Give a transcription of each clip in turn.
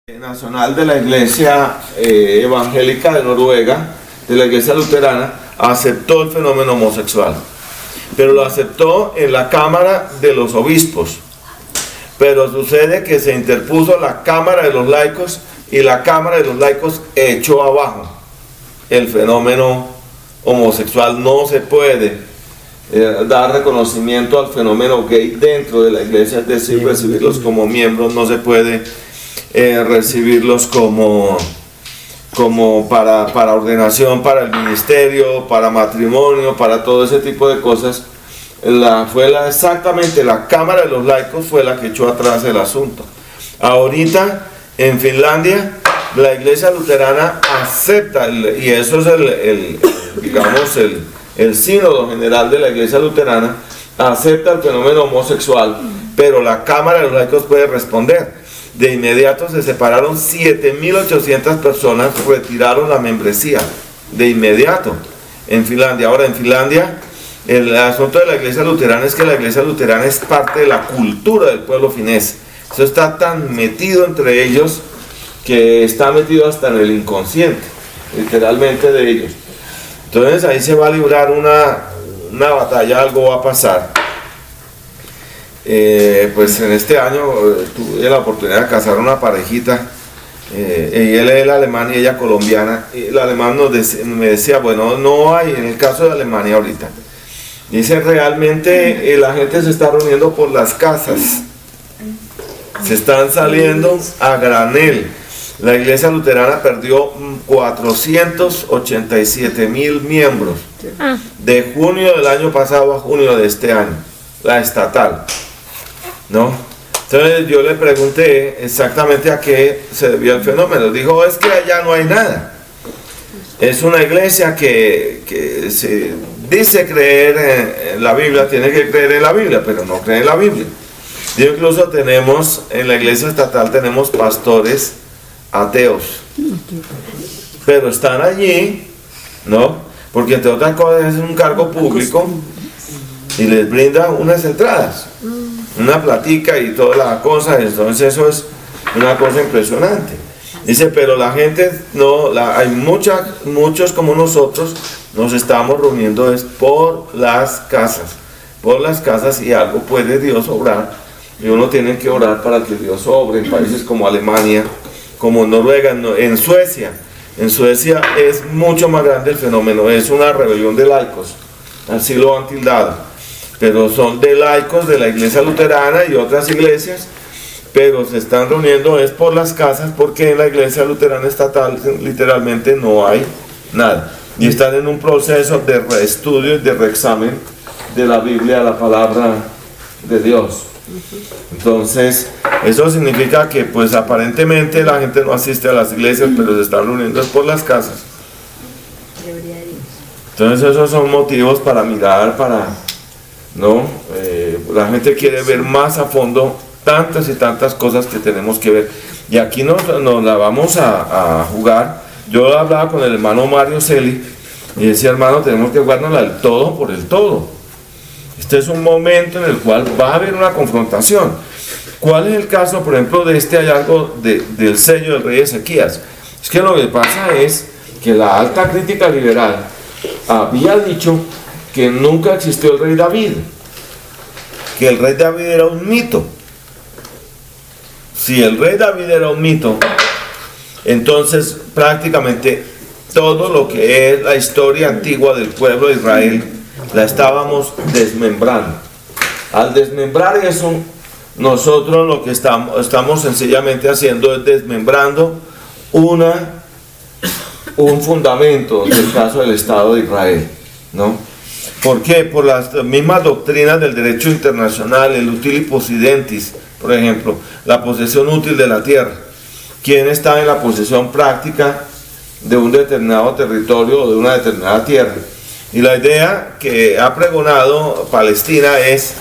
Nacional de la Iglesia Evangélica de Noruega, de la Iglesia Luterana, aceptó el fenómeno homosexual, pero lo aceptó en la Cámara de los Obispos. Pero sucede que se interpuso la Cámara de los Laicos y la Cámara de los Laicos echó abajo el fenómeno homosexual. No se puede dar reconocimiento al fenómeno gay dentro de la Iglesia, es decir, recibirlos como miembros. No se puede recibirlos como para ordenación, para el ministerio, para matrimonio, para todo ese tipo de cosas. Exactamente la Cámara de los Laicos fue la que echó atrás el asunto. Ahorita en Finlandia la Iglesia Luterana acepta, y eso es el sínodo general de la Iglesia Luterana, acepta el fenómeno homosexual, pero la Cámara de los Laicos puede responder. De inmediato se separaron 7.800 personas, retiraron la membresía, de inmediato, en Finlandia. Ahora en Finlandia, el asunto de la Iglesia Luterana es que la Iglesia Luterana es parte de la cultura del pueblo finés. Eso está tan metido entre ellos que está metido hasta en el inconsciente, literalmente, de ellos. Entonces ahí se va a librar una batalla, algo va a pasar. Pues en este año tuve la oportunidad de casar a una parejita, y él es alemán y ella colombiana, y el alemán me decía, bueno, no hay, en el caso de Alemania ahorita, dice, realmente la gente se está reuniendo por las casas, se están saliendo a granel. La Iglesia Luterana perdió 487.000 miembros de junio del año pasado a junio de este año, la estatal, ¿no? Entonces yo le pregunté exactamente a qué se debió el fenómeno. Dijo, es que allá no hay nada. Es una iglesia que se dice creer en la Biblia, tiene que creer en la Biblia, pero no cree en la Biblia. Yo incluso tenemos, en la iglesia estatal tenemos pastores ateos, pero están allí, ¿no? Porque entre otras cosas es un cargo público y les brinda unas entradas, una platica y toda la cosa. Entonces eso es una cosa impresionante. Dice, pero la gente no, hay muchos como nosotros, nos estamos reuniendo es por las casas, y algo puede Dios obrar, y uno tiene que orar para que Dios obre en países como Alemania, como Noruega, en Suecia. En Suecia es mucho más grande el fenómeno, es una rebelión de laicos, así lo han tildado, pero son de laicos de la Iglesia Luterana y otras iglesias, pero se están reuniendo es por las casas, porque en la Iglesia Luterana estatal literalmente no hay nada, y están en un proceso de reestudio y de reexamen de la Biblia, la palabra de Dios. Entonces eso significa que pues aparentemente la gente no asiste a las iglesias, pero se están reuniendo es por las casas. Entonces esos son motivos para mirar, ¿no? La gente quiere ver más a fondo tantas y tantas cosas que tenemos que ver, y aquí nos la vamos a jugar. Yo hablaba con el hermano Mario Celi y decía, hermano, tenemos que jugarnos el todo por el todo. Este es un momento en el cual va a haber una confrontación. ¿Cuál es el caso, por ejemplo, de este hallazgo del sello del rey Ezequías? Es que lo que pasa es que la alta crítica liberal había dicho que nunca existió el rey David, que el rey David era un mito. Si el rey David era un mito, entonces prácticamente todo lo que es la historia antigua del pueblo de Israel la estábamos desmembrando. Al desmembrar eso, nosotros lo que estamos sencillamente haciendo es desmembrando un fundamento del caso del Estado de Israel, ¿no? ¿Por qué? Por las mismas doctrinas del derecho internacional, el utility possidentis, por ejemplo, la posesión útil de la tierra. ¿Quién está en la posesión práctica de un determinado territorio o de una determinada tierra? Y la idea que ha pregonado Palestina es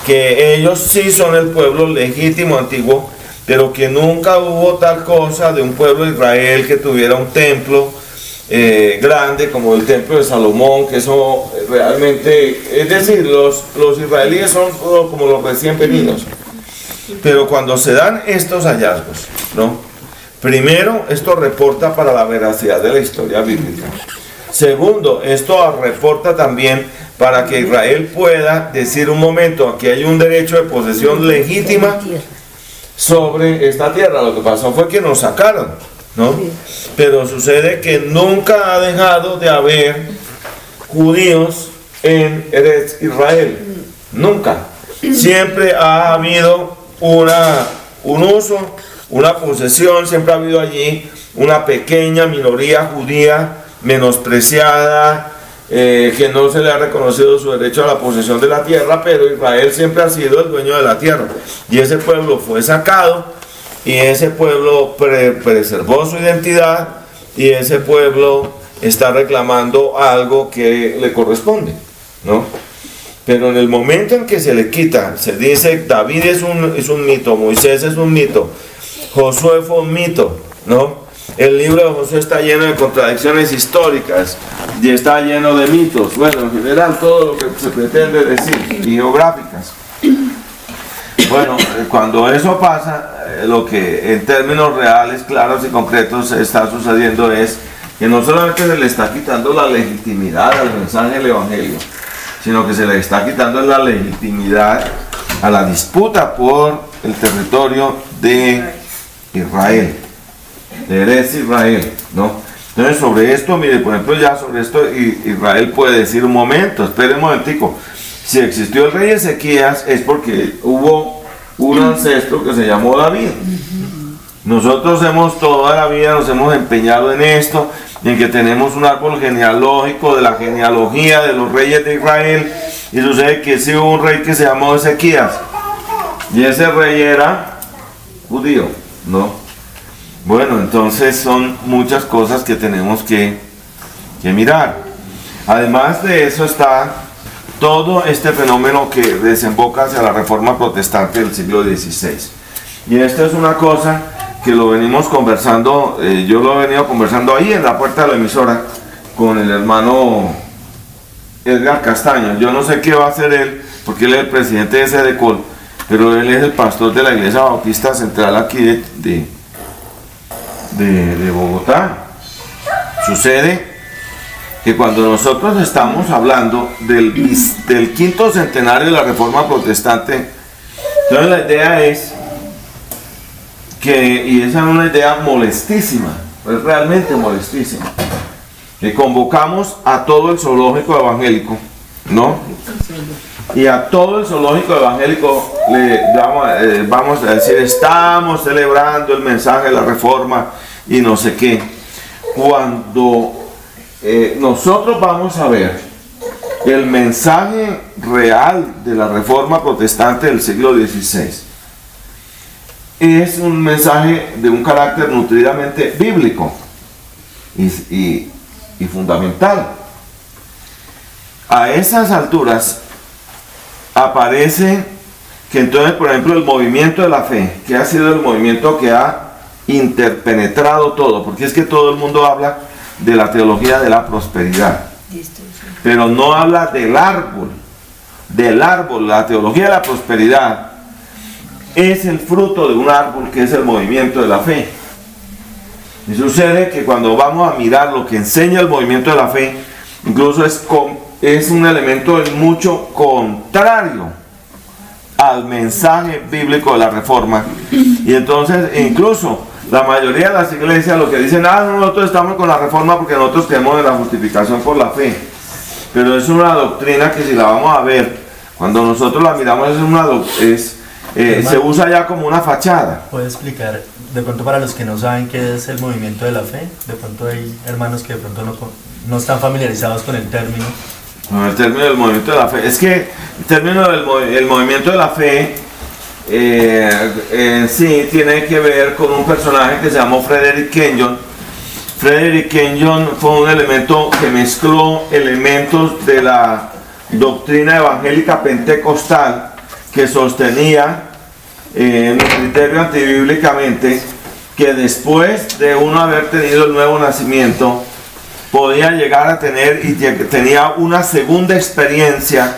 que ellos sí son el pueblo legítimo antiguo, pero que nunca hubo tal cosa de un pueblo de Israel que tuviera un templo grande como el templo de Salomón, que eso realmente, es decir, los israelíes son como los recién venidos. Pero cuando se dan estos hallazgos, ¿no? Primero, esto reporta para la veracidad de la historia bíblica. Segundo, esto reporta también para que Israel pueda decir un momento, aquí hay un derecho de posesión legítima sobre esta tierra. Lo que pasó fue que nos sacaron, ¿no? Pero sucede que nunca ha dejado de haber judíos en Eretz Israel. Nunca. Siempre ha habido un uso, una posesión, siempre ha habido allí una pequeña minoría judía menospreciada, que no se le ha reconocido su derecho a la posesión de la tierra, pero Israel siempre ha sido el dueño de la tierra. Y ese pueblo fue sacado, y ese pueblo preservó su identidad, y ese pueblo está reclamando algo que le corresponde, ¿no? Pero en el momento en que se le quita, se dice David es un mito, Moisés es un mito, Josué fue un mito, ¿no? El libro de Josué está lleno de contradicciones históricas y está lleno de mitos. Bueno, en general todo lo que se pretende decir, y geográficas. Bueno, cuando eso pasa, lo que en términos reales, claros y concretos está sucediendo es que no solamente se le está quitando la legitimidad al mensaje del Evangelio, sino que se le está quitando la legitimidad a la disputa por el territorio de Israel, de Eretz Israel, ¿no? Entonces sobre esto, mire, por ejemplo, ya sobre esto Israel puede decir un momento, espere un momentico, si existió el rey Ezequías es porque hubo un ancestro que se llamó David. Nosotros toda la vida nos hemos empeñado en esto, en que tenemos un árbol genealógico de la genealogía de los reyes de Israel, y sucede que sí hubo un rey que se llamó Ezequías, y ese rey era judío, ¿no? Bueno, entonces son muchas cosas que tenemos que mirar. Además de eso está todo este fenómeno que desemboca hacia la Reforma Protestante del siglo XVI. Y esto es una cosa que lo venimos conversando, yo lo he venido conversando ahí en la puerta de la emisora con el hermano Edgar Castaño. Yo no sé qué va a hacer él, porque él es el presidente de SEDECOL, pero él es el pastor de la Iglesia Bautista Central aquí de Bogotá. Sucede que cuando nosotros estamos hablando del quinto centenario de la Reforma Protestante, entonces la idea es y esa es una idea molestísima, es realmente molestísima, que convocamos a todo el zoológico evangélico, ¿no? Y a todo el zoológico evangélico le vamos a decir, estamos celebrando el mensaje de la Reforma y no sé qué, cuando nosotros vamos a ver el mensaje real de la Reforma Protestante del siglo XVI. Es un mensaje de un carácter nutridamente bíblico y fundamental. A esas alturas aparece que entonces, por ejemplo, el movimiento de la fe, que ha sido el movimiento que ha interpenetrado todo, porque es que todo el mundo habla de la teología de la prosperidad, pero no habla del árbol, la teología de la prosperidad es el fruto de un árbol que es el movimiento de la fe. Y sucede que cuando vamos a mirar lo que enseña el movimiento de la fe, incluso es un elemento mucho contrario al mensaje bíblico de la Reforma. Y entonces incluso la mayoría de las iglesias lo que dicen, nosotros estamos con la Reforma porque nosotros creemos en la justificación por la fe. Pero es una doctrina que si la vamos a ver, cuando nosotros la miramos se usa ya como una fachada. ¿Puede explicar, de pronto para los que no saben qué es el movimiento de la fe? De pronto hay hermanos que de pronto no están familiarizados con el término. No, el término del movimiento de la fe. Es que el término del movimiento de la fe en sí tiene que ver con un personaje que se llamó Frederick Kenyon. Frederick Kenyon fue un elemento que mezcló elementos de la doctrina evangélica pentecostal que sostenía en un criterio antibíblicamente que después de uno haber tenido el nuevo nacimiento podía llegar a tener y tenía una segunda experiencia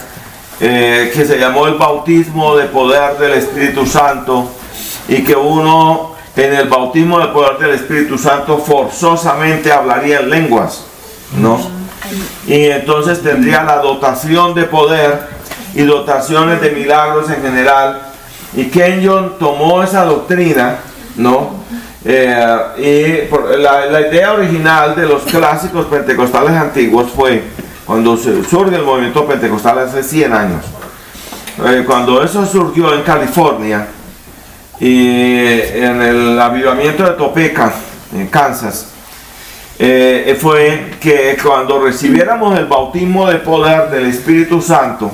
que se llamó el bautismo de poder del Espíritu Santo, y que uno en el bautismo del poder del Espíritu Santo forzosamente hablaría en lenguas, ¿no? Y entonces tendría la dotación de poder y dotaciones de milagros en general. Y Kenyon tomó esa doctrina, ¿no? La idea original de los clásicos pentecostales antiguos fue cuando surge el movimiento pentecostal hace 100 años. Cuando eso surgió en California y en el avivamiento de Topeka, en Kansas, fue que cuando recibiéramos el bautismo de poder del Espíritu Santo,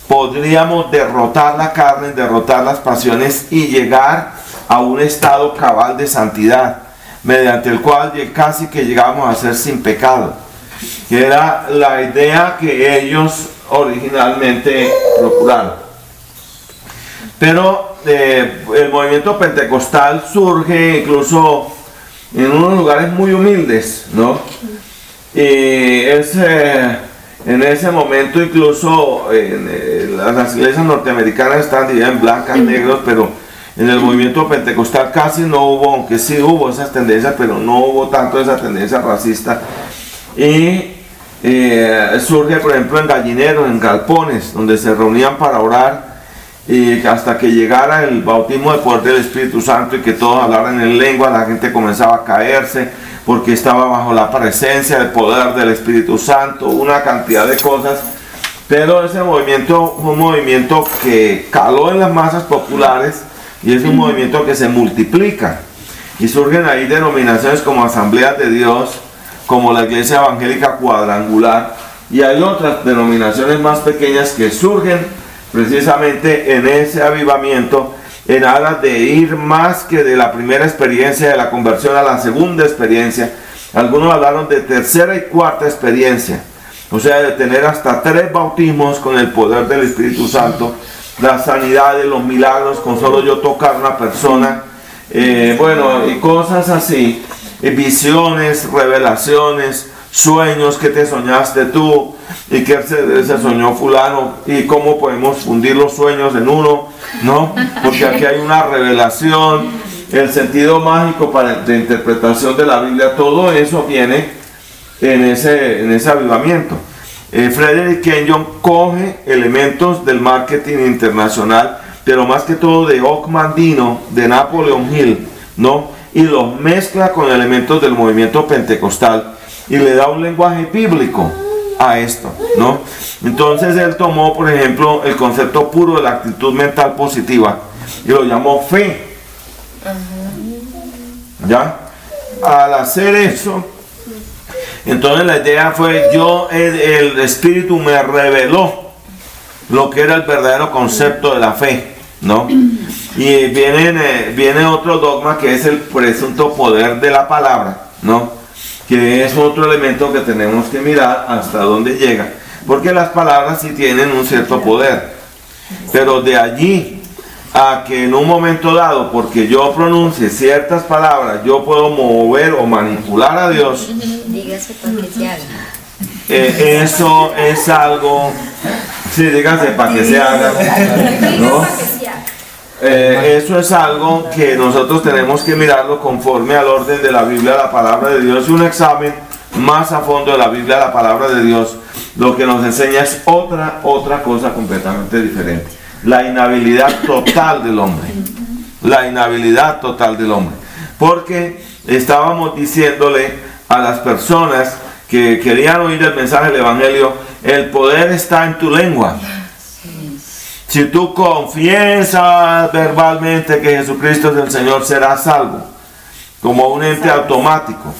podríamos derrotar la carne, derrotar las pasiones y llegar a un estado cabal de santidad, mediante el cual casi que llegamos a ser sin pecado, que era la idea que ellos originalmente procuraron. Pero el movimiento pentecostal surge incluso en unos lugares muy humildes, ¿no? Y en ese momento incluso las iglesias norteamericanas están divididas en blancas, negros, pero en el movimiento pentecostal casi no hubo, aunque sí hubo esas tendencias, pero no hubo tanto esa tendencia racista. Y surge, por ejemplo, en gallineros, en galpones, donde se reunían para orar, y hasta que llegara el bautismo de poder del Espíritu Santo y que todos hablaran en lengua, la gente comenzaba a caerse porque estaba bajo la presencia del poder del Espíritu Santo, una cantidad de cosas. Pero ese movimiento fue un movimiento que caló en las masas populares y es un movimiento que se multiplica, y surgen ahí denominaciones como Asambleas de Dios, como la Iglesia Evangélica Cuadrangular, y hay otras denominaciones más pequeñas que surgen precisamente en ese avivamiento, en aras de ir más que de la primera experiencia de la conversión a la segunda experiencia. Algunos hablaron de tercera y cuarta experiencia, o sea, de tener hasta 3 bautismos con el poder del Espíritu Santo, las sanidades, los milagros, con solo yo tocar a una persona, bueno, y cosas así, visiones, revelaciones, sueños que te soñaste tú y que se soñó fulano, y cómo podemos fundir los sueños en uno, ¿no? Porque aquí hay una revelación, el sentido mágico de interpretación de la Biblia, todo eso viene en ese avivamiento. Frederick Kenyon coge elementos del marketing internacional, pero más que todo de Ockman Dino, de Napoleon Hill, ¿no? Y los mezcla con elementos del movimiento pentecostal y le da un lenguaje bíblico a esto, ¿no? Entonces él tomó, por ejemplo, el concepto puro de la actitud mental positiva y lo llamó fe. ¿Ya? Al hacer eso, entonces la idea fue, el Espíritu me reveló lo que era el verdadero concepto de la fe, ¿no? Y viene otro dogma, que es el presunto poder de la palabra, ¿no? Que es otro elemento que tenemos que mirar hasta dónde llega, porque las palabras sí tienen un cierto poder, pero de allí a que en un momento dado, porque yo pronuncie ciertas palabras, yo puedo mover o manipular a Dios, dígase para que se haga. Eso es algo, sí, dígase para que se haga, ¿no? Eso es algo que nosotros tenemos que mirarlo conforme al orden de la Biblia, la palabra de Dios, y un examen más a fondo de la Biblia, la palabra de Dios, lo que nos enseña es otra cosa completamente diferente: la inhabilidad total del hombre, la inhabilidad total del hombre, porque estábamos diciéndole a las personas que querían oír el mensaje del Evangelio, el poder está en tu lengua. Si tú confiesas verbalmente que Jesucristo es el Señor, serás salvo, como un ente automático.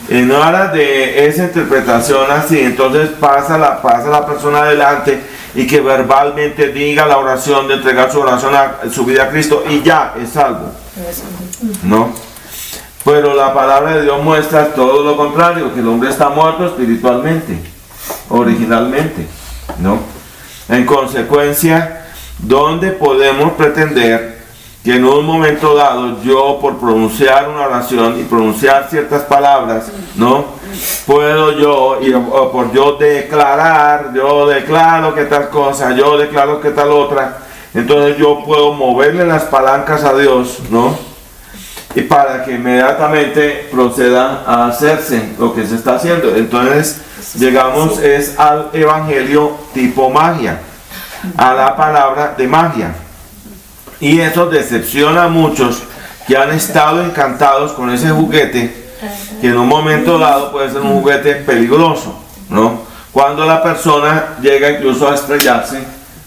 En aras de esa interpretación así, entonces pasa la persona adelante y que verbalmente diga la oración de entregar su vida a Cristo y ya es salvo, ¿no? Pero la palabra de Dios muestra todo lo contrario, que el hombre está muerto espiritualmente, originalmente, ¿no? En consecuencia, ¿dónde podemos pretender que en un momento dado yo, por pronunciar una oración y pronunciar ciertas palabras, ¿no? Puedo yo, o por yo declaro que tal cosa, yo declaro que tal otra, entonces yo puedo moverle las palancas a Dios, ¿no? y para que inmediatamente proceda a hacerse lo que se está haciendo. Entonces llegamos es al evangelio tipo magia, a la palabra de magia, y eso decepciona a muchos que han estado encantados con ese juguete, que en un momento dado puede ser un juguete peligroso, ¿no? Cuando la persona llega incluso a estrellarse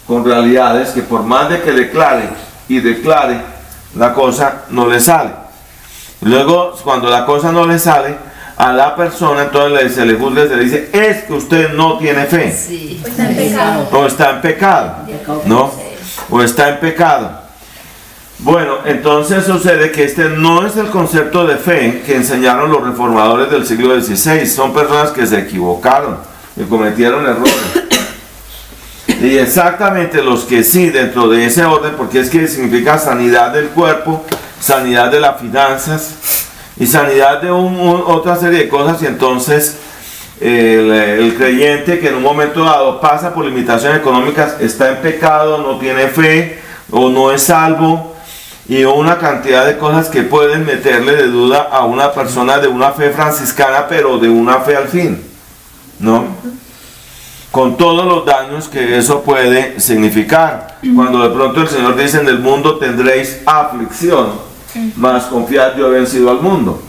con realidades que por más de que declare y declare, la cosa no le sale. Luego, cuando la cosa no le sale a la persona, entonces se le juzga y se le dice, es que usted no tiene fe. Sí. O está en pecado, ¿no? O está en pecado. Bueno, entonces sucede que este no es el concepto de fe que enseñaron los reformadores del siglo XVI. Son personas que se equivocaron, que cometieron errores. Y exactamente los que sí, dentro de ese orden, porque es que significa sanidad del cuerpo, sanidad de las finanzas y sanidad de otra serie de cosas, y entonces el creyente que en un momento dado pasa por limitaciones económicas está en pecado, no tiene fe o no es salvo, y una cantidad de cosas que pueden meterle de duda a una persona de una fe franciscana, pero de una fe al fin, ¿no? Con todos los daños que eso puede significar. Cuando de pronto el Señor dice, en el mundo tendréis aflicción, mas confiad, yo he vencido al mundo.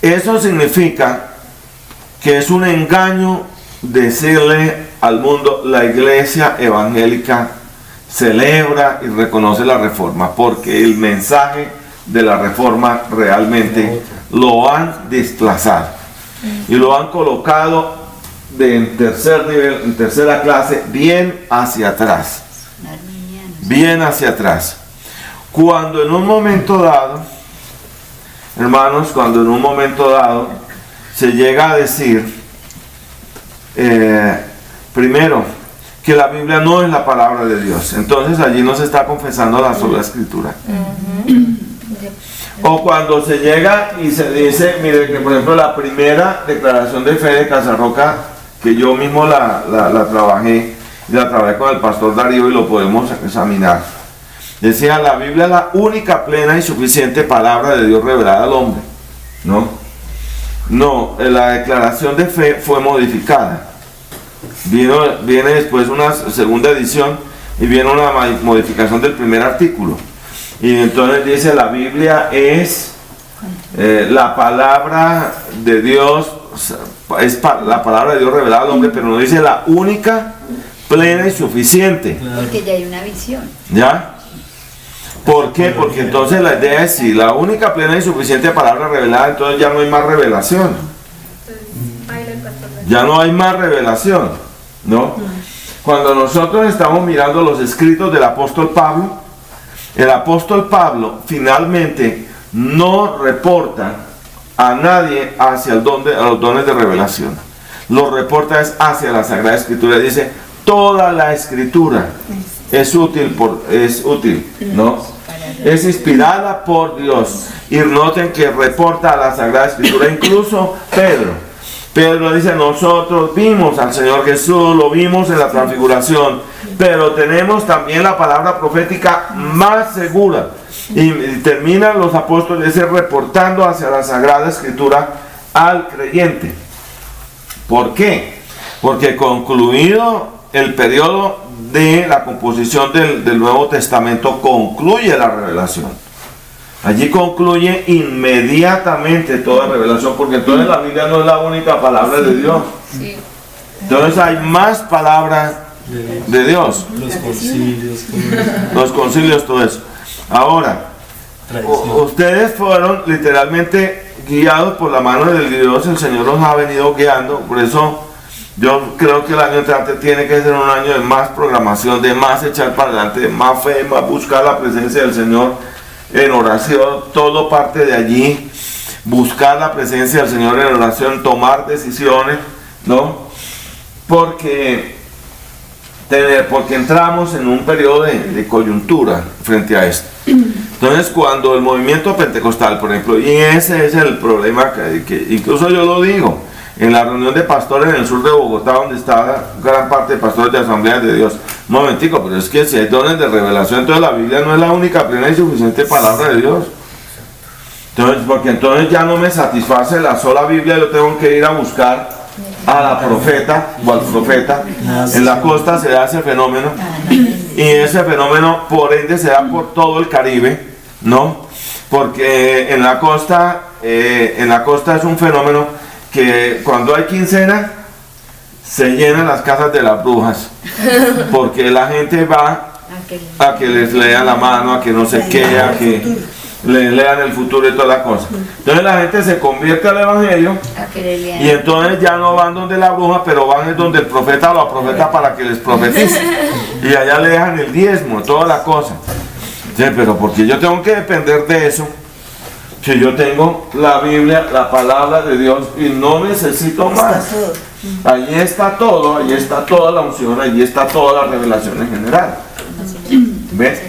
Eso significa que es un engaño decirle al mundo, la iglesia evangélica celebra y reconoce la reforma, porque el mensaje de la reforma realmente lo han desplazado y lo han colocado en tercer nivel, en tercera clase, bien hacia atrás, bien hacia atrás. Cuando en un momento dado, hermanos, cuando en un momento dado se llega a decir, primero, que la Biblia no es la palabra de Dios, entonces allí no se está confesando la sola escritura. O cuando se llega y se dice, mire, que por ejemplo la primera declaración de fe de Casarroca, que yo mismo la trabajé con el pastor Darío y lo podemos examinar, decía, la Biblia es la única, plena y suficiente palabra de Dios revelada al hombre. No, la declaración de fe fue modificada. Viene después una segunda edición y viene una modificación del primer artículo. Y entonces dice, la Biblia es la palabra de Dios, es la palabra de Dios revelada al hombre, pero no dice la única, plena y suficiente. Porque ya hay una visión. ¿Ya? ¿Por qué? Porque entonces la idea es, si la única, plena y suficiente palabra revelada, entonces ya no hay más revelación. Ya no hay más revelación, ¿no? Cuando nosotros estamos mirando los escritos del apóstol Pablo, el apóstol Pablo finalmente no reporta a nadie hacia a los dones de revelación. Lo reporta es hacia la Sagrada Escritura. Dice, toda la Escritura es útil, ¿no? Es inspirada por Dios. Y noten que reporta a la Sagrada Escritura. Incluso Pedro dice, nosotros vimos al Señor Jesús, lo vimos en la transfiguración, pero tenemos también la palabra profética más segura. Y terminan los apóstoles reportando hacia la Sagrada Escritura al creyente. ¿Por qué? Porque concluido el periodo de la composición del Nuevo Testamento, concluye la revelación. Allí concluye inmediatamente toda revelación, porque entonces la Biblia no es la única palabra de Dios. Entonces hay más palabras de Dios. Los concilios, todo eso. Ahora, ustedes fueron literalmente guiados por la mano del Dios. El Señor los ha venido guiando. Por eso yo creo que el año entrante tiene que ser un año de más programación, de más echar para adelante, de más fe, más buscar la presencia del Señor en oración. Todo parte de allí, buscar la presencia del Señor en oración, tomar decisiones, ¿no? Porque entramos en un periodo de coyuntura frente a esto. Entonces, cuando el movimiento pentecostal, por ejemplo, y ese es el problema que incluso yo lo digo, en la reunión de pastores en el sur de Bogotá, donde estaba gran parte de pastores de Asambleas de Dios. Un momentico, pero es que si hay dones de revelación, entonces la Biblia no es la única plena y suficiente palabra de Dios. Entonces, porque entonces ya no me satisface la sola Biblia, yo tengo que ir a buscar a la profeta o al profeta. En la costa se da ese fenómeno, y ese fenómeno por ende se da por todo el Caribe, ¿no? Porque en la costa es un fenómeno que cuando hay quincena se llenan las casas de las brujas, porque la gente va a que les lean la mano, a que no sé qué, a que le lean el futuro y toda la cosa. Entonces la gente se convierte al evangelio y entonces ya no van donde la bruja, pero van donde el profeta o la profeta para que les profetice, y allá le dejan el diezmo, toda la cosa. Sí, pero porque yo tengo que depender de eso, si yo tengo la Biblia, la palabra de Dios, y no necesito más. Allí está todo, allí está toda la unción, allí está toda la revelación en general. ¿Ves?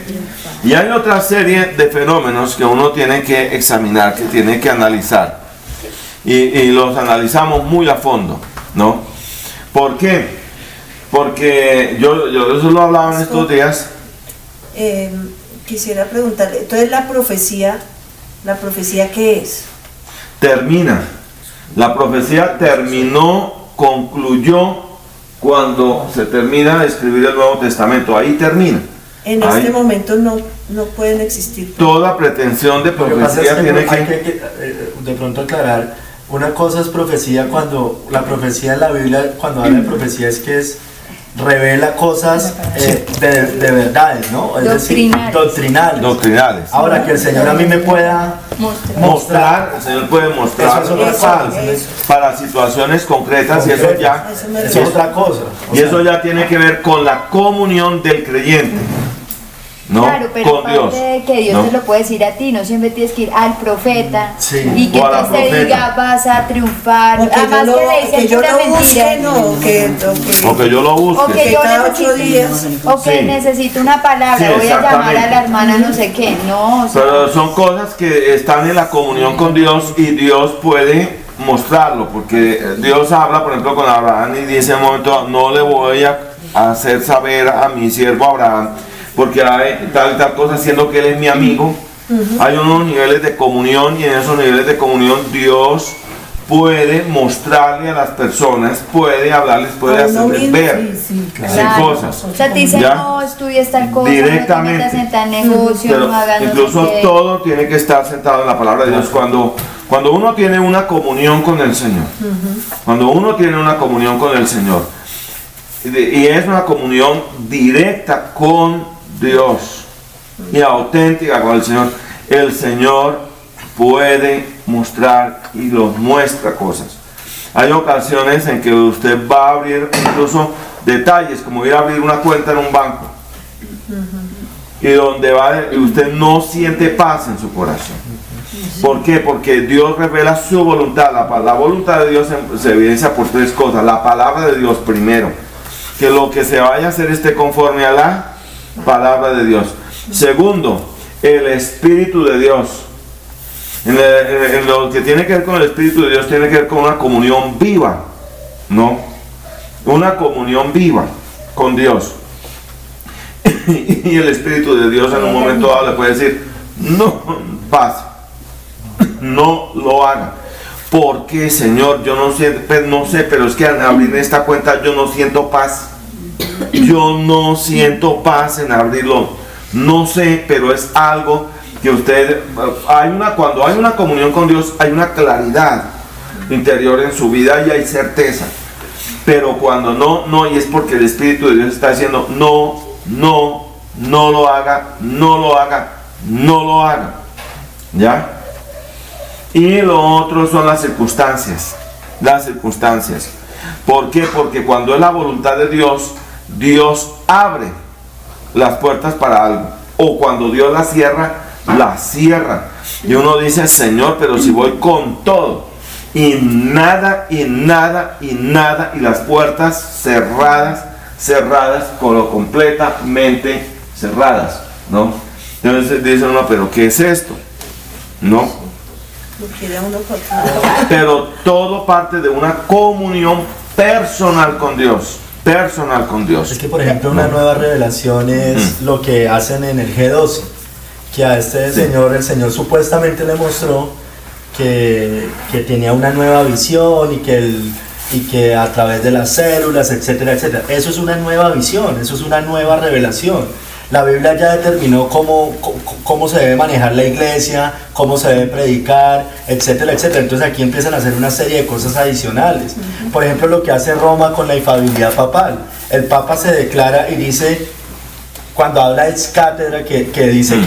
Y hay otra serie de fenómenos que uno tiene que examinar, que tiene que analizar. Y los analizamos muy a fondo, ¿no? ¿Por qué? Porque yo eso lo hablaba en estos días. Quisiera preguntarle, entonces ¿la profecía qué es? Termina. La profecía terminó, concluyó cuando se termina de escribir el Nuevo Testamento. Ahí termina. En este momento no pueden existir. Toda pretensión de profecía tiene que de pronto aclarar. Una cosa es profecía, cuando la profecía en la Biblia, cuando habla de profecía, es que revela cosas de verdades, ¿no? Es decir, doctrinales. Ahora, que el Señor a mí me pueda mostrar, el Señor puede mostrar para situaciones concretas, y eso ya es otra cosa. Y eso ya tiene que ver con la comunión del creyente, ¿no? Claro, pero con Dios, de que Dios te lo puede decir a ti, no siempre tienes que ir al profeta y que entonces te diga vas a triunfar, además que yo lo busque, o que yo lo busque, o que yo necesito una palabra, voy a llamar a la hermana no sé qué, no, pero son cosas que están en la comunión con Dios, y Dios puede mostrarlo, porque Dios habla, por ejemplo, con Abraham, y dice en un momento: no le voy a hacer saber a mi siervo Abraham, porque hay tal y tal cosa, siendo que él es mi amigo. Hay unos niveles de comunión, y en esos niveles de comunión Dios puede mostrarle a las personas, puede hablarles, puede hacerles ver cosas. O sea, te dice, no estudies tal cosa, directamente, no te metas en tal negocio, pero no hagas incluso todo tiene que estar sentado en la palabra de Dios. Cuando uno tiene una comunión con el Señor, cuando uno tiene una comunión con el Señor, y es una comunión directa con Dios y auténtica con el Señor puede mostrar y los muestra cosas. Hay ocasiones en que usted va a abrir incluso detalles, como ir a abrir una cuenta en un banco, y donde usted no siente paz en su corazón. ¿Por qué? Porque Dios revela su voluntad. La voluntad de Dios se evidencia por tres cosas. La palabra de Dios primero, que lo que se vaya a hacer esté conforme a la palabra de Dios. Segundo, el Espíritu de Dios. En lo que tiene que ver con el Espíritu de Dios, tiene que ver con una comunión viva, ¿no? Una comunión viva con Dios. Y el Espíritu de Dios en un momento dado le puede decir: no pase, no lo haga. ¿Por qué, Señor? Yo no sé, pero es que al abrir esta cuenta yo no siento paz. Yo no siento paz en abrirlo. No sé, pero es algo que cuando hay una comunión con Dios, hay una claridad interior en su vida y hay certeza. Pero cuando no, y es porque el Espíritu de Dios está diciendo: no lo haga, no lo haga, no lo haga. ¿Ya? Y lo otro son las circunstancias. Las circunstancias. ¿Por qué? Porque cuando es la voluntad de Dios, Dios abre las puertas para algo. O cuando Dios las cierra, las cierra. Y uno dice: Señor, pero si voy con todo, y nada, y las puertas cerradas, completamente cerradas, ¿no? Entonces dice uno: pero ¿qué es esto? ¿No? Pero todo parte de una comunión personal con Dios. Personal con Dios. Es que, por ejemplo, una nueva revelación es lo que hacen en el G12, que a este señor, el Señor supuestamente le mostró que tenía una nueva visión y que a través de las células, etcétera, etcétera. Eso es una nueva visión, eso es una nueva revelación. La Biblia ya determinó cómo se debe manejar la iglesia, cómo se debe predicar, etcétera, etcétera. Entonces aquí empiezan a hacer una serie de cosas adicionales. Por ejemplo, lo que hace Roma con la infalibilidad papal. El Papa se declara y dice, cuando habla ex cátedra, que dice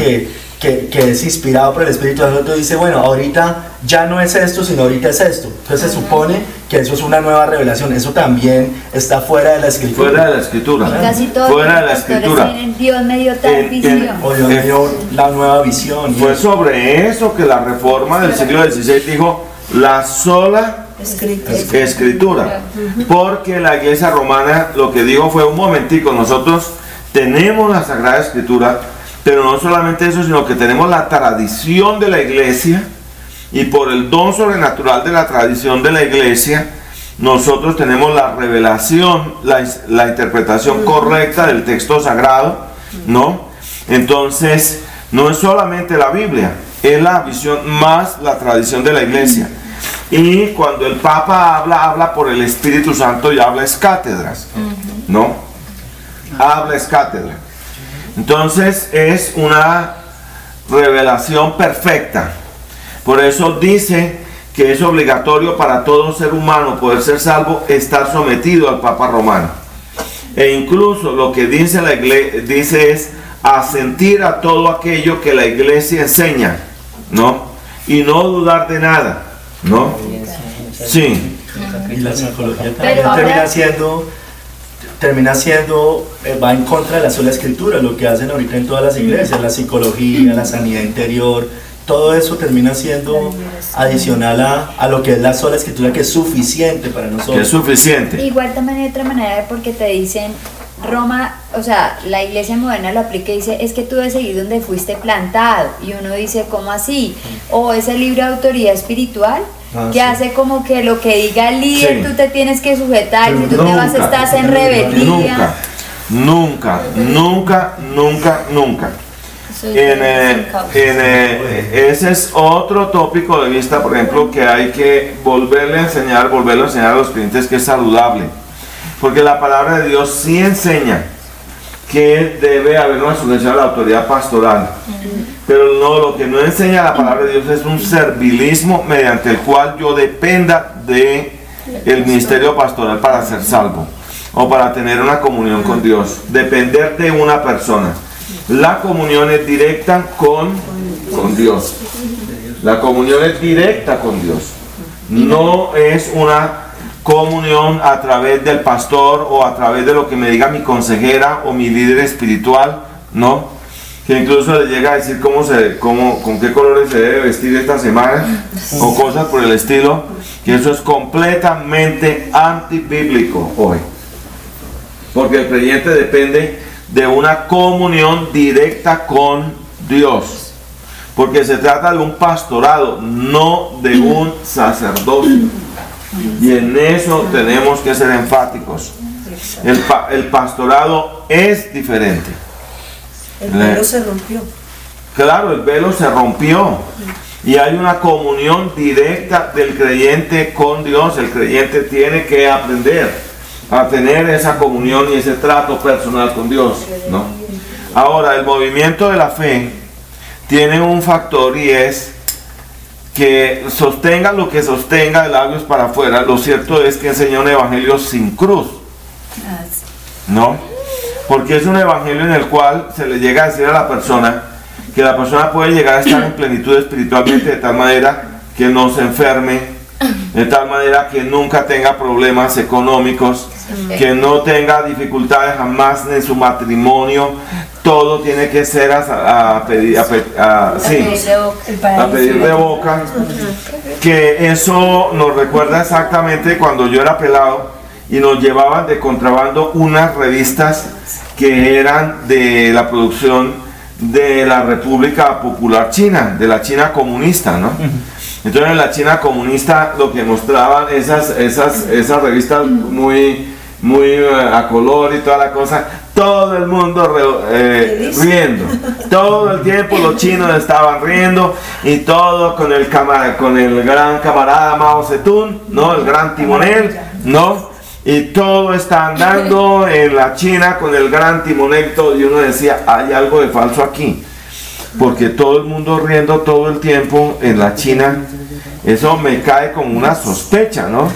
que es inspirado por el Espíritu Santo, dice, bueno, ahorita ya no es esto, sino ahorita es esto. Entonces se supone que eso es una nueva revelación. Eso también está fuera de la Escritura. Fuera de la Escritura. Y casi todos fuera de los la Escritura. tienen, Dios me dio tal visión. O Dios me dio la nueva visión. Fue sobre eso que la Reforma del siglo XVI dijo la sola Escritura. Porque la Iglesia Romana lo que dijo fue, un momentico, nosotros tenemos la Sagrada Escritura, pero no solamente eso, sino que tenemos la tradición de la iglesia, y por el don sobrenatural de la tradición de la iglesia, nosotros tenemos la revelación, la interpretación correcta del texto sagrado, ¿no? Entonces, no es solamente la Biblia, es la visión más la tradición de la iglesia. Y cuando el Papa habla por el Espíritu Santo y habla es cátedras, ¿no? Habla es cátedra. Entonces es una revelación perfecta. Por eso dice que es obligatorio para todo ser humano poder ser salvo estar sometido al Papa Romano. E incluso lo que dice la iglesia dice es asentir a todo aquello que la iglesia enseña, ¿no? Y no dudar de nada, ¿no? Sí. Y la psicología también termina siendo va en contra de la sola Escritura, lo que hacen ahorita en todas las iglesias, la psicología, la sanidad interior, todo eso termina siendo adicional a lo que es la sola Escritura, que es suficiente para nosotros. Que es suficiente. Igual también hay otra manera, porque te dicen, Roma, o sea, la iglesia moderna lo aplica y dice, es que tú debes seguir donde fuiste plantado, y uno dice, ¿cómo así? O ese libro de autoridad espiritual, que hace como que lo que diga el líder, tú te tienes que sujetar, si tú te vas, estás en rebeldía. Nunca. Ese es otro tópico de vista, por ejemplo, que hay que volverlo a enseñar a los creyentes, que es saludable. Porque la palabra de Dios sí enseña que debe haber una sujeción a la autoridad pastoral. Pero no, lo que no enseña la palabra de Dios es un servilismo mediante el cual yo dependa de el ministerio pastoral para ser salvo o para tener una comunión con Dios. Depender de una persona. La comunión es directa con Dios. La comunión es directa con Dios. No es una comunión a través del pastor o a través de lo que me diga mi consejera o mi líder espiritual, ¿no? Que incluso le llega a decir con qué colores se debe vestir esta semana o cosas por el estilo, que eso es completamente antibíblico hoy. Porque el creyente depende de una comunión directa con Dios. Porque se trata de un pastorado, no de un sacerdocio. Y en eso tenemos que ser enfáticos. El pastorado es diferente. El velo se rompió. Claro, el velo se rompió. Y hay una comunión directa del creyente con Dios. El creyente tiene que aprender a tener esa comunión y ese trato personal con Dios, ¿no? Ahora, el movimiento de la fe tiene un factor, y es que sostenga lo que sostenga de labios para afuera. Lo cierto es que enseña un evangelio sin cruz, ¿no? Porque es un evangelio en el cual se le llega a decir a la persona que la persona puede llegar a estar en plenitud espiritualmente, de tal manera que no se enferme, de tal manera que nunca tenga problemas económicos, que no tenga dificultades jamás en su matrimonio. Todo tiene que ser a pedir de boca. Que eso nos recuerda exactamente cuando yo era pelado y nos llevaban de contrabando unas revistas que eran de la producción de la República Popular China, de la China comunista, ¿no? Entonces en la China comunista lo que mostraban esas revistas muy a color y toda la cosa, todo el mundo riendo, todo el tiempo los chinos estaban riendo y todo con el gran camarada Mao Zedong, ¿no? El gran timonel, ¿no? Y todo está andando en la China con el gran timonel, y uno decía, hay algo de falso aquí, porque todo el mundo riendo todo el tiempo en la China. Eso me cae como una sospecha, ¿no?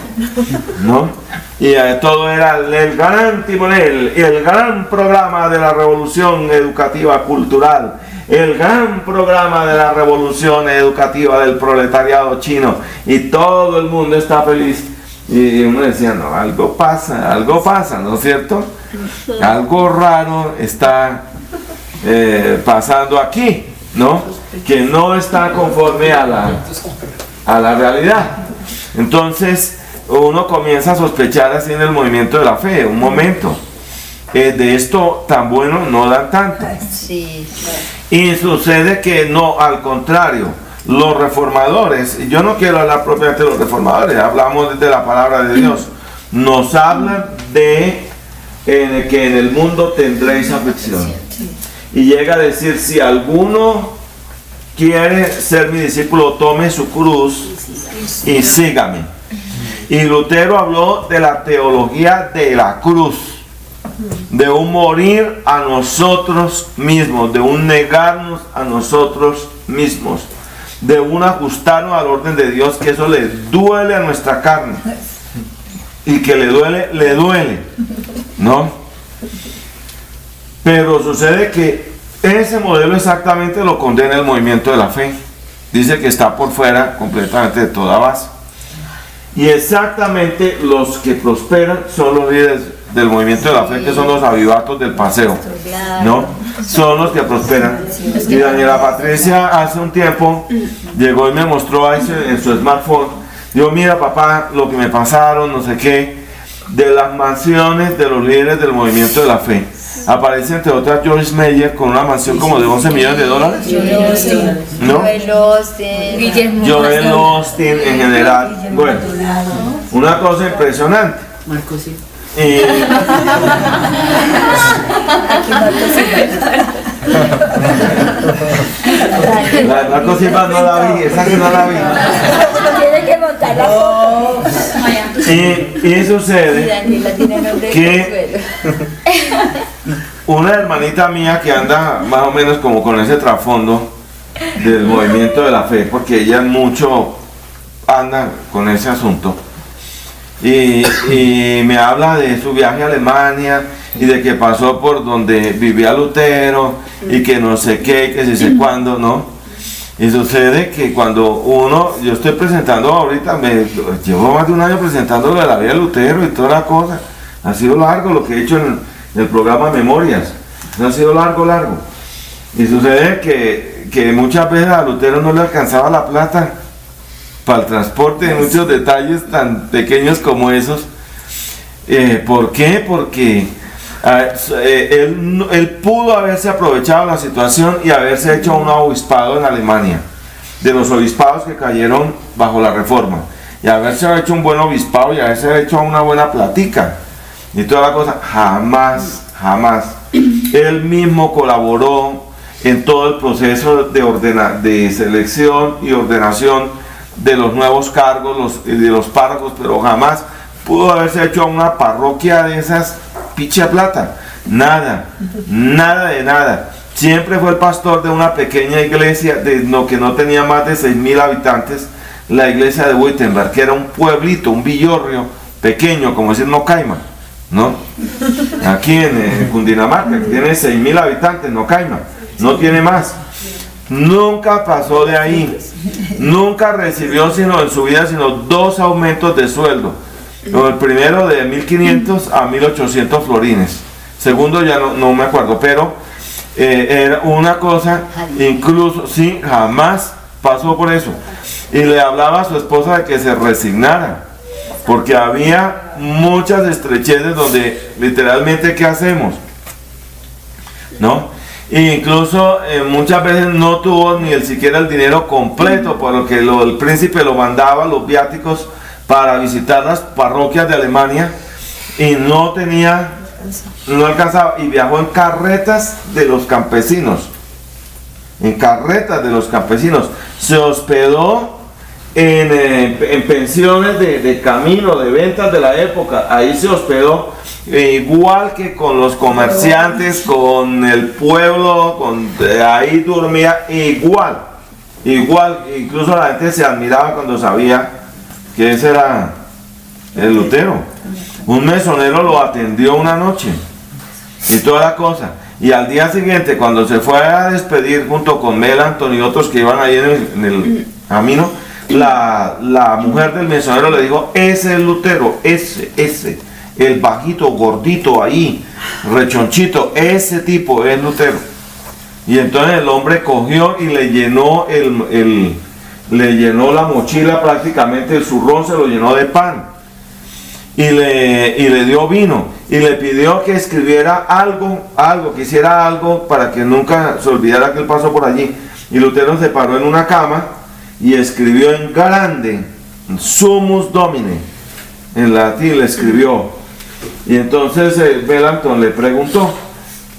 Y todo era el gran timonel, el gran programa de la revolución educativa cultural, el gran programa de la revolución educativa del proletariado chino, y todo el mundo está feliz. Y uno decía, no, algo pasa, ¿no es cierto? Algo raro está pasando aquí, ¿no? Que no está conforme a la realidad. Entonces uno comienza a sospechar así en el movimiento de la fe, un momento, de esto tan bueno no dan tanto. Y sucede que no, al contrario, los reformadores, yo no quiero hablar propiamente de los reformadores, hablamos de la palabra de Dios, nos hablan de que en el mundo tendréis aflicción. Y llega a decir, si alguno quiere ser mi discípulo, tome su cruz y sígame. Y Lutero habló de la teología de la cruz, de un morir a nosotros mismos, de un negarnos a nosotros mismos, de un ajustarnos al orden de Dios, que eso le duele a nuestra carne, y que le duele, ¿no? Pero sucede que ese modelo exactamente lo condena el movimiento de la fe. Dice que está por fuera completamente de toda base. Y exactamente los que prosperan son los líderes del movimiento de la fe, que son los avivatos del paseo, ¿no? Son los que prosperan. Y Daniela Patricia hace un tiempo llegó y me mostró en su smartphone, dijo, mira papá, lo que me pasaron, no sé qué, de las mansiones de los líderes del movimiento de la fe. Aparece entre otras Joyce Meyer con una mansión como de $11 millones. ¿No? Joel Austin en general. Bueno, una cosa impresionante. Marco Silva no la vi, esa que no la vi. Tiene que montar la foto. Y sucede que una hermanita mía que anda más o menos como con ese trasfondo del movimiento de la fe, porque ella mucho anda con ese asunto, y me habla de su viaje a Alemania y de que pasó por donde vivía Lutero y que no sé qué, que si sé cuándo, ¿no? Y sucede que cuando yo estoy presentando ahorita, llevo más de un año presentando lo de la vida de Lutero y toda la cosa. Ha sido largo lo que he hecho en el programa Memorias. Ha sido largo. Y sucede que muchas veces a Lutero no le alcanzaba la plata para el transporte de muchos detalles tan pequeños como esos. ¿Por qué? Porque él pudo haberse aprovechado la situación y haberse hecho un obispado en Alemania, de los obispados que cayeron bajo la Reforma, y haberse hecho un buen obispado y haberse hecho una buena platica y toda la cosa. Jamás él mismo colaboró en todo el proceso de selección y ordenación de los nuevos cargos de los párrocos, pero jamás pudo haberse hecho una parroquia de esas picha plata, nada de nada. Siempre fue el pastor de una pequeña iglesia que no tenía más de 6.000 habitantes, la iglesia de Wittenberg, que era un pueblito, un villorrio pequeño, como decir Nocaima, ¿no? Aquí en Cundinamarca, que tiene 6.000 habitantes, Nocaima, no tiene más. Nunca pasó de ahí, nunca recibió en su vida 2 aumentos de sueldo. El primero de 1.500 a 1.800 florines, segundo ya no me acuerdo, pero era una cosa, incluso sí, jamás pasó por eso. Y le hablaba a su esposa de que se resignara, porque había muchas estrecheces donde literalmente, ¿qué hacemos? ¿No? E incluso muchas veces no tuvo ni siquiera el dinero completo, por lo que el príncipe lo mandaba, los viáticos, para visitar las parroquias de Alemania, y no alcanzaba, y viajó en carretas de los campesinos. En carretas de los campesinos. Se hospedó en pensiones de camino, de ventas de la época. Ahí se hospedó, igual que con los comerciantes, con el pueblo, ahí dormía igual. Incluso la gente se admiraba cuando sabía que ese era el Lutero. Un mesonero lo atendió una noche y toda la cosa. Y al día siguiente, cuando se fue a despedir junto con Melanchthon y otros que iban ahí en el camino, la mujer del mesonero le dijo: ese es Lutero, ese, el bajito, gordito ahí, rechonchito, ese tipo es Lutero. Y entonces el hombre cogió y le llenó la mochila prácticamente, el zurrón se lo llenó de pan. Y le dio vino y le pidió que escribiera algo, que hiciera algo para que nunca se olvidara que él pasó por allí. Y Lutero se paró en una cama y escribió en grande: Sumus Domine. En latín le escribió. Y entonces Melanchthon le preguntó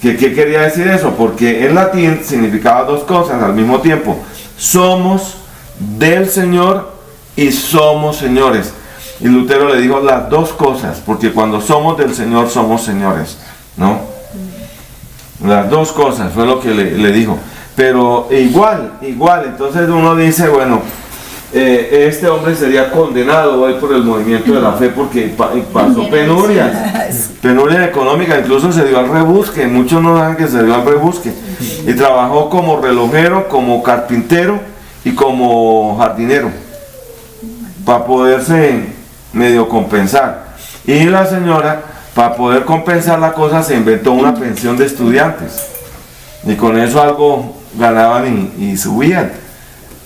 que qué quería decir eso, porque en latín significaba dos cosas al mismo tiempo: somos del Señor y somos señores. Y Lutero le dijo las dos cosas, porque cuando somos del Señor somos señores, ¿no? Las dos cosas fue lo que le dijo. Pero igual, entonces uno dice, bueno, este hombre sería condenado hoy por el movimiento de la fe porque pasó penuria económica, incluso se dio al rebusque. Muchos no saben que se dio al rebusque. Y trabajó como relojero, como carpintero y como jardinero para poderse medio compensar. Y la señora, para poder compensar la cosa, se inventó una pensión de estudiantes, y con eso algo ganaban y subían.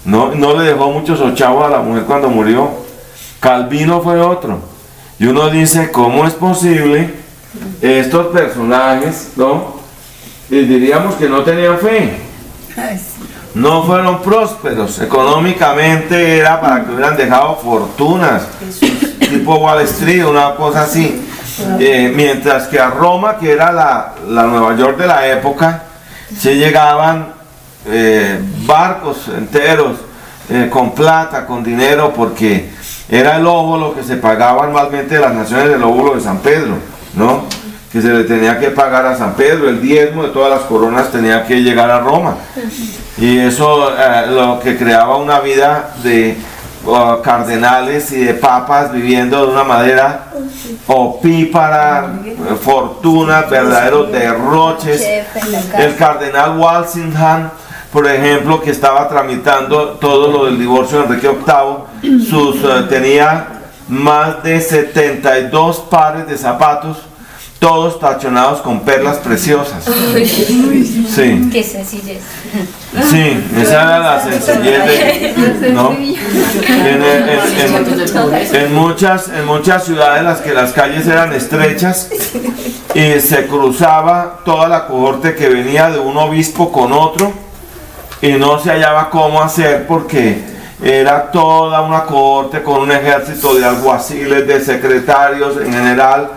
No le dejó muchos ochavos a la mujer cuando murió. Calvino fue otro. Y uno dice, ¿cómo es posible estos personajes, no? Y diríamos que no tenían fe, no fueron prósperos económicamente, era para que hubieran dejado fortunas tipo Wall Street, una cosa así. Mientras que a Roma, que era la Nueva York de la época, se llegaban barcos enteros con plata, con dinero, porque era el óvulo que se pagaba anualmente de las naciones, del óvulo de San Pedro, ¿no? Que se le tenía que pagar a San Pedro, el diezmo de todas las coronas tenía que llegar a Roma. Y eso lo que creaba una vida de cardenales y de papas viviendo de una manera opípara, fortuna, verdaderos derroches. El cardenal Walsingham, por ejemplo, que estaba tramitando todo lo del divorcio de Enrique VIII, tenía más de 72 pares de zapatos, todos tachonados con perlas preciosas. Sí. Qué sencillez. Sí, esa era la sencillez ¿no? En muchas ciudades en las que las calles eran estrechas y se cruzaba toda la cohorte que venía de un obispo con otro, y no se hallaba cómo hacer porque era toda una cohorte con un ejército de alguaciles, de secretarios en general.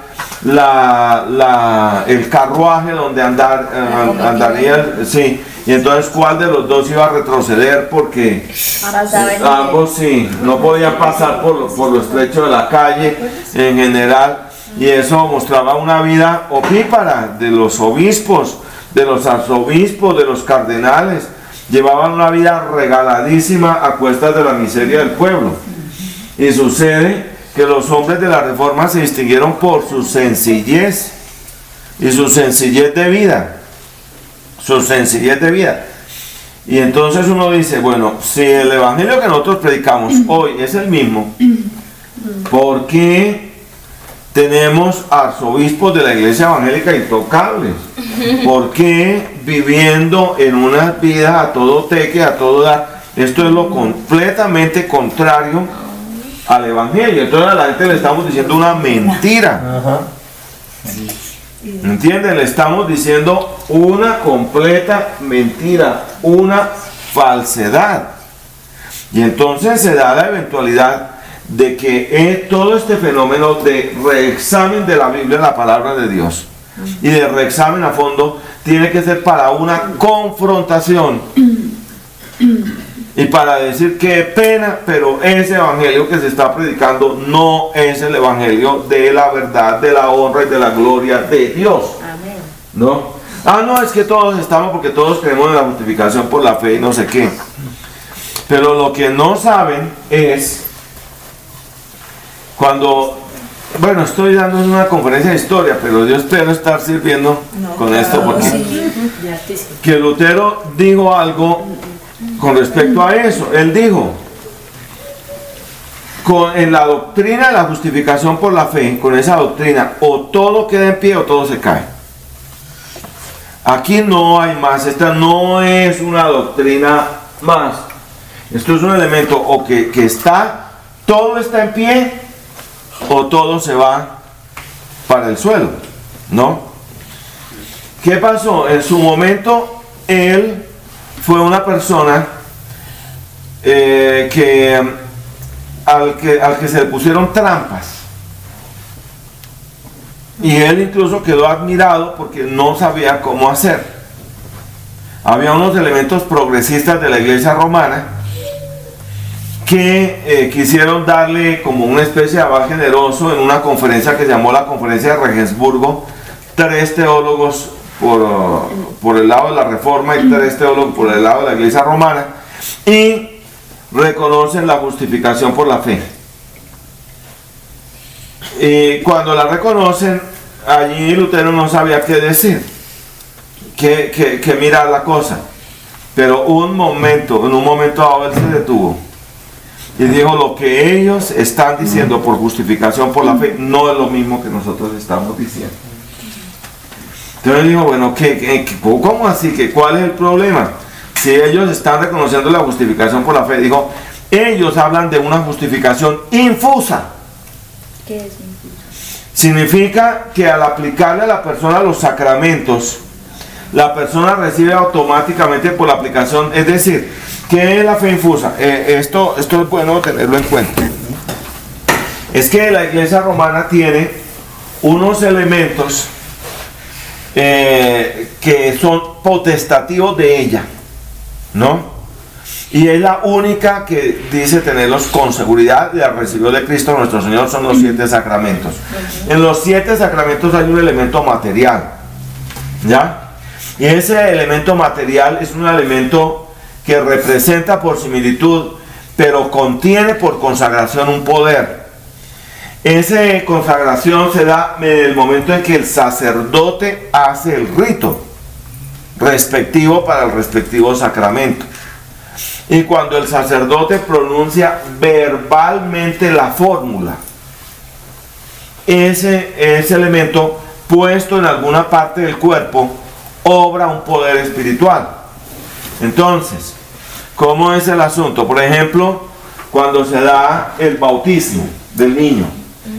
El carruaje donde andaría, sí, y entonces cuál de los dos iba a retroceder, porque ambos sí, no podían pasar por lo estrecho de la calle en general, y eso mostraba una vida opípara de los obispos, de los arzobispos, de los cardenales. Llevaban una vida regaladísima a cuestas de la miseria del pueblo. Y sucede que los hombres de la Reforma se distinguieron por su sencillez y su sencillez de vida. Y entonces uno dice, bueno, si el evangelio que nosotros predicamos hoy es el mismo, ¿por qué tenemos arzobispos de la iglesia evangélica intocables? ¿Por qué viviendo en una vida a todo teque, a todo dar? Esto es lo completamente contrario al evangelio. Entonces a la gente le estamos diciendo una mentira. ¿Entienden? Le estamos diciendo una completa mentira, una falsedad. Y entonces se da la eventualidad de que todo este fenómeno de reexamen de la Biblia, la palabra de Dios, y de reexamen a fondo, tiene que ser para una confrontación y para decir qué pena, pero ese evangelio que se está predicando no es el evangelio de la verdad, de la honra y de la gloria de Dios. Amén. ¿No? No, es que todos estamos porque todos creemos en la justificación por la fe y no sé qué. Pero lo que no saben es cuando, bueno, estoy dando una conferencia de historia, pero yo espero estar sirviendo con esto porque que Lutero dijo algo con respecto a eso. Él dijo, en la doctrina de la justificación por la fe, con esa doctrina, o todo queda en pie o todo se cae. Aquí no hay más, esta no es una doctrina más. Esto es un elemento o que está, todo está en pie o todo se va para el suelo, ¿no? ¿Qué pasó? En su momento él fue una persona al que se le pusieron trampas, y él incluso quedó admirado porque no sabía cómo hacer. Había unos elementos progresistas de la iglesia romana que quisieron darle como una especie de aval generoso en una conferencia que se llamó la Conferencia de Regensburgo, 3 teólogos por el lado de la Reforma y 3 teólogos por el lado de la iglesia romana, y reconocen la justificación por la fe. Y cuando la reconocen, allí Lutero no sabía qué decir, qué mirar la cosa, pero en un momento dado él se detuvo y dijo: lo que ellos están diciendo por justificación por la fe no es lo mismo que nosotros estamos diciendo. Entonces dijo: bueno, ¿cómo así? ¿Cuál es el problema? Si ellos están reconociendo la justificación por la fe, dijo, ellos hablan de una justificación infusa. ¿Qué es infusa? Significa que al aplicarle a la persona los sacramentos, la persona recibe automáticamente por la aplicación. Es decir, ¿qué es la fe infusa? Esto es bueno tenerlo en cuenta. Es que la iglesia romana tiene unos elementos que son potestativos de ella, ¿no? Y es la única que dice tenerlos con seguridad de recibido de Cristo nuestro Señor. Son los 7 sacramentos. En los 7 sacramentos hay un elemento material, ¿ya? Y ese elemento material es un elemento que representa por similitud, pero contiene por consagración un poder. Esa consagración se da en el momento en que el sacerdote hace el rito respectivo para el respectivo sacramento. Y cuando el sacerdote pronuncia verbalmente la fórmula, ese elemento puesto en alguna parte del cuerpo obra un poder espiritual. Entonces, ¿cómo es el asunto? Por ejemplo, cuando se da el bautismo del niño,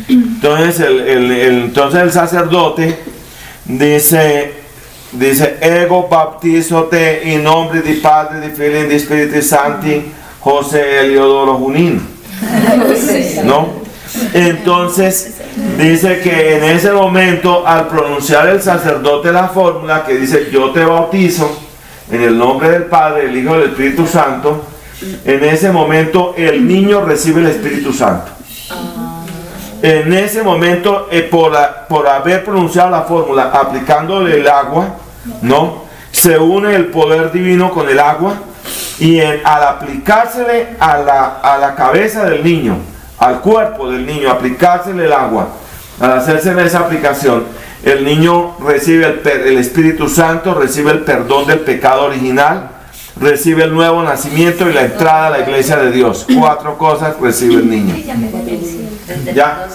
entonces el sacerdote dice ego baptizote in nombre di Padre, di Figlio e di Spiriti Santi, José Eliodoro Junín, ¿no? Entonces dice que en ese momento, al pronunciar el sacerdote la fórmula que dice yo te bautizo en el nombre del Padre, del Hijo y del Espíritu Santo, en ese momento el niño recibe el Espíritu Santo. En ese momento, por haber pronunciado la fórmula, aplicándole el agua, ¿no? Se une el poder divino con el agua, y al aplicársele a la cabeza del niño, al cuerpo del niño, aplicársele el agua, al hacerse esa aplicación, el niño recibe el Espíritu Santo, recibe el perdón del pecado original, recibe el nuevo nacimiento y la entrada a la iglesia de Dios. 4 cosas recibe el niño. ¿Ya?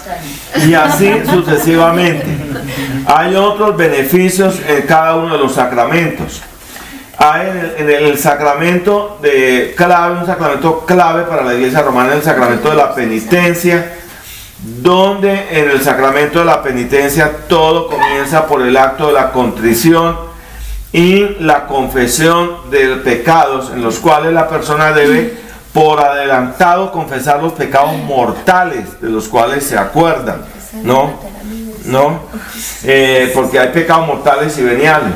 Y así sucesivamente. Hay otros beneficios en cada uno de los sacramentos. Hay en el sacramento de clave, un sacramento clave para la iglesia romana, el sacramento de la penitencia, donde en el sacramento de la penitencia todo comienza por el acto de la contrición y la confesión de pecados, en los cuales la persona debe por adelantado confesar los pecados mortales de los cuales se acuerdan, porque hay pecados mortales y veniales.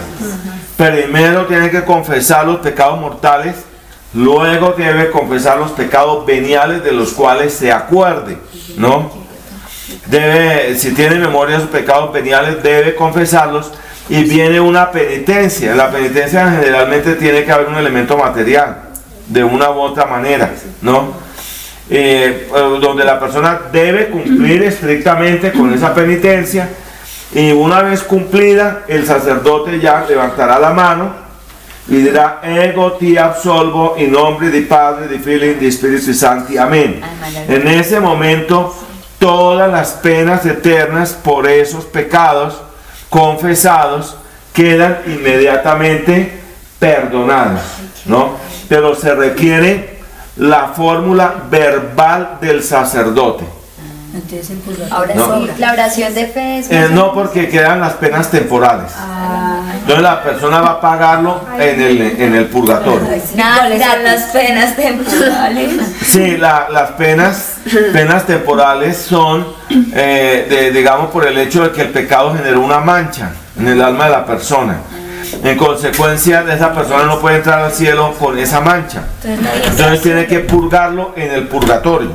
Primero tiene que confesar los pecados mortales, luego debe confesar los pecados veniales de los cuales se acuerde, si tiene memoria de sus pecados veniales, debe confesarlos, y viene una penitencia. En la penitencia generalmente tiene que haber un elemento material, de una u otra manera, donde la persona debe cumplir estrictamente con esa penitencia, y una vez cumplida, el sacerdote ya levantará la mano y dirá: ego ti absolvo in nombre di Padre, di Figlio y di Spirito Santi, amén. En ese momento todas las penas eternas por esos pecados confesados quedan inmediatamente perdonadas, pero se requiere la fórmula verbal del sacerdote. Ahora sí, la oración de fe es no, porque quedan las penas temporales. Entonces la persona va a pagarlo en el purgatorio. ¿Cuáles son las penas temporales? Sí, las penas temporales son, digamos, por el hecho de que el pecado generó una mancha en el alma de la persona. En consecuencia, esa persona no puede entrar al cielo con esa mancha. Entonces tiene que purgarlo en el purgatorio.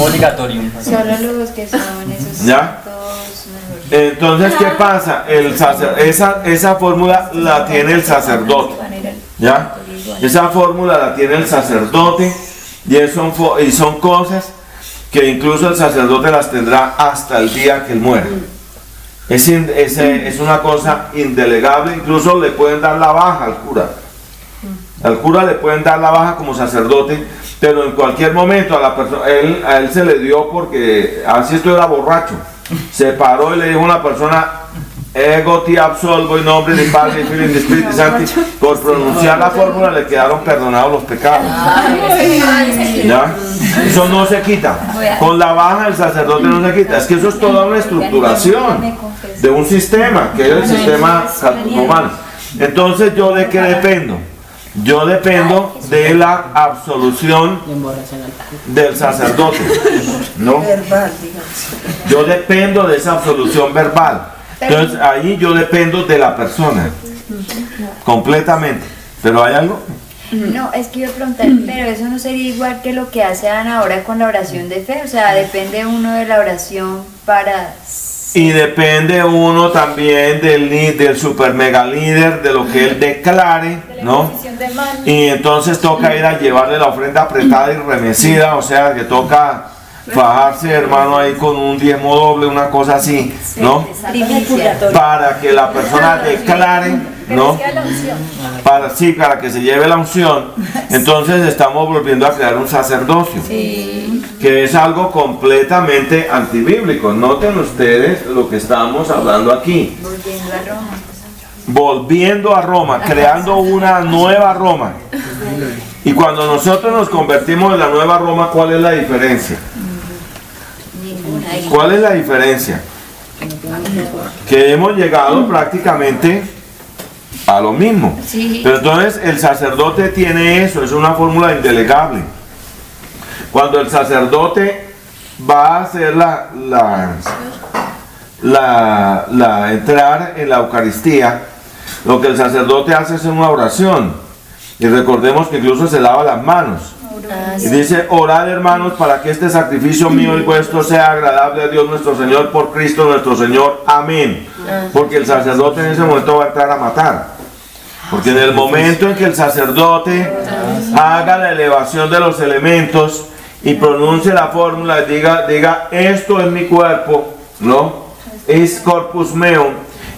Obligatorio. Solo los que son esos. ¿Ya? Entonces, ¿qué pasa? Esa fórmula la tiene el sacerdote. ¿Ya? Esa fórmula la tiene el sacerdote, y son cosas que incluso el sacerdote las tendrá hasta el día que él muera. Es una cosa indelegable. Incluso le pueden dar la baja al cura. Al cura le pueden dar la baja como sacerdote, pero en cualquier momento a él se le dio, porque así esto era borracho. Se paró y le dijo a una persona: ego ti absolvo in nombre del Padre, del Hijo y del Espíritu Santo. Por pronunciar la fórmula le quedaron perdonados los pecados. ¿Ya? Eso no se quita. Con la baja el sacerdote no se quita. Es que eso es toda una estructuración de un sistema, que es el sistema romano. Entonces, ¿yo de qué dependo? Yo dependo de la absolución del sacerdote, Yo dependo de esa absolución verbal. Entonces ahí yo dependo de la persona completamente. ¿Pero hay algo? No, es que yo preguntar, pero eso no sería igual que lo que hacen ahora con la oración de fe. O sea, depende uno de la oración para... Y depende uno también del super mega líder, de lo que él declare, Y entonces toca ir a llevarle la ofrenda apretada y remecida, o sea que toca fajarse, hermano, ahí con un diezmo doble, una cosa así, para que la persona declare, para que se lleve la unción. Entonces estamos volviendo a crear un sacerdocio, que es algo completamente antibíblico. Noten ustedes lo que estamos hablando aquí. Volviendo a Roma, creando una nueva Roma. Y cuando nosotros nos convertimos en la nueva Roma, ¿cuál es la diferencia? ¿Cuál es la diferencia? Que hemos llegado prácticamente a lo mismo. Pero entonces el sacerdote tiene eso, es una fórmula indelegable. Cuando el sacerdote va a hacer entrar en la Eucaristía, lo que el sacerdote hace es una oración. Y recordemos que incluso se lava las manos. Y dice: orad, hermanos, para que este sacrificio mío y vuestro sea agradable a Dios nuestro Señor, por Cristo nuestro Señor, amén. Porque el sacerdote en ese momento va a entrar a matar. Porque en el momento en que el sacerdote haga la elevación de los elementos y pronuncie la fórmula, diga esto es mi cuerpo, es corpus meum,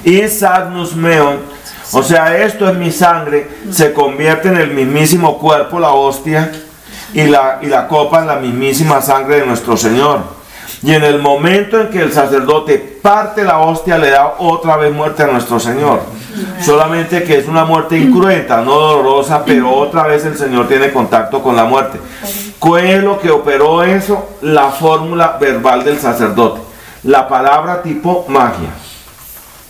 is agnus meum, o sea, esto es mi sangre, se convierte en el mismísimo cuerpo, la hostia, y la copa en la mismísima sangre de nuestro Señor. Y en el momento en que el sacerdote parte la hostia, le da otra vez muerte a nuestro Señor. Solamente que es una muerte incruenta, no dolorosa, pero otra vez el Señor tiene contacto con la muerte. ¿Qué es lo que operó eso? La fórmula verbal del sacerdote. La palabra tipo magia.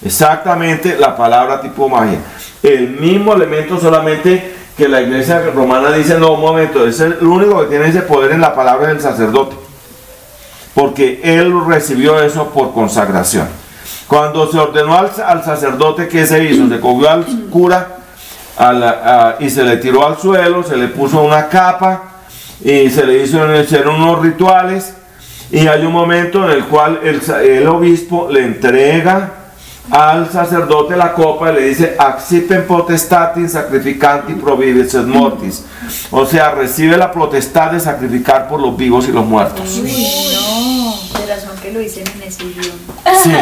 Exactamente la palabra tipo magia. El mismo elemento, solamente que la iglesia romana dice, no, un momento, es el único que tiene ese poder en la palabra del sacerdote. Porque él recibió eso por consagración. Cuando se ordenó al sacerdote, ¿qué se hizo? Se cogió al cura y se le tiró al suelo, se le puso una capa y se le hicieron unos rituales, y hay un momento en el cual el obispo le entrega al sacerdote la copa y le dice accipen potestatis sacrificanti pro vivis et mortis, o sea, recibe la potestad de sacrificar por los vivos y los muertos. Uy, no, de razón que lo dicen en ese idioma. Sí.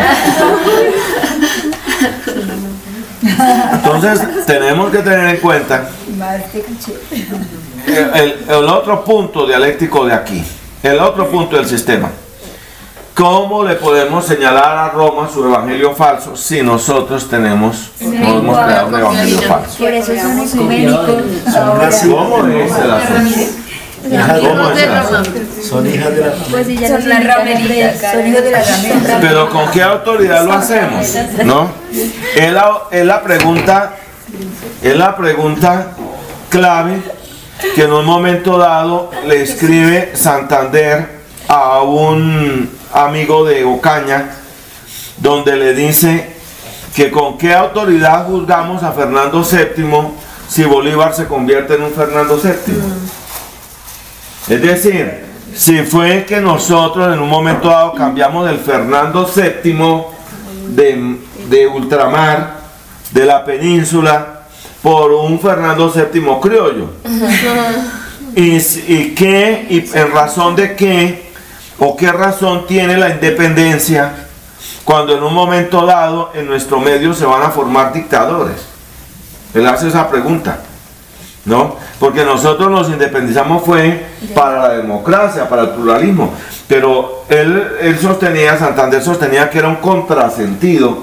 Entonces tenemos que tener en cuenta el otro punto dialéctico de aquí, el otro punto del sistema. ¿Cómo le podemos señalar a Roma su evangelio falso si nosotros hemos creado un evangelio falso? Por eso son ecuménicos. ¿Cómo es el asunto? ¿Cómo es el asunto? Son hijas de la Pues si ya son las rameritas, son hijos de la ramera. Pero ¿con qué autoridad lo hacemos? ¿No? Es la pregunta clave que en un momento dado le escribe Santander a un amigo de Ocaña, donde le dice que con qué autoridad juzgamos a Fernando VII si Bolívar se convierte en un Fernando VII. Es decir, si fue que nosotros en un momento dado cambiamos del Fernando VII de ultramar, de la península, por un Fernando VII criollo. ¿Y en razón de qué? ¿O qué razón tiene la independencia cuando en un momento dado en nuestro medio se van a formar dictadores? Él hace esa pregunta, ¿no? Porque nosotros nos independizamos fue para la democracia, para el pluralismo, pero Santander sostenía que era un contrasentido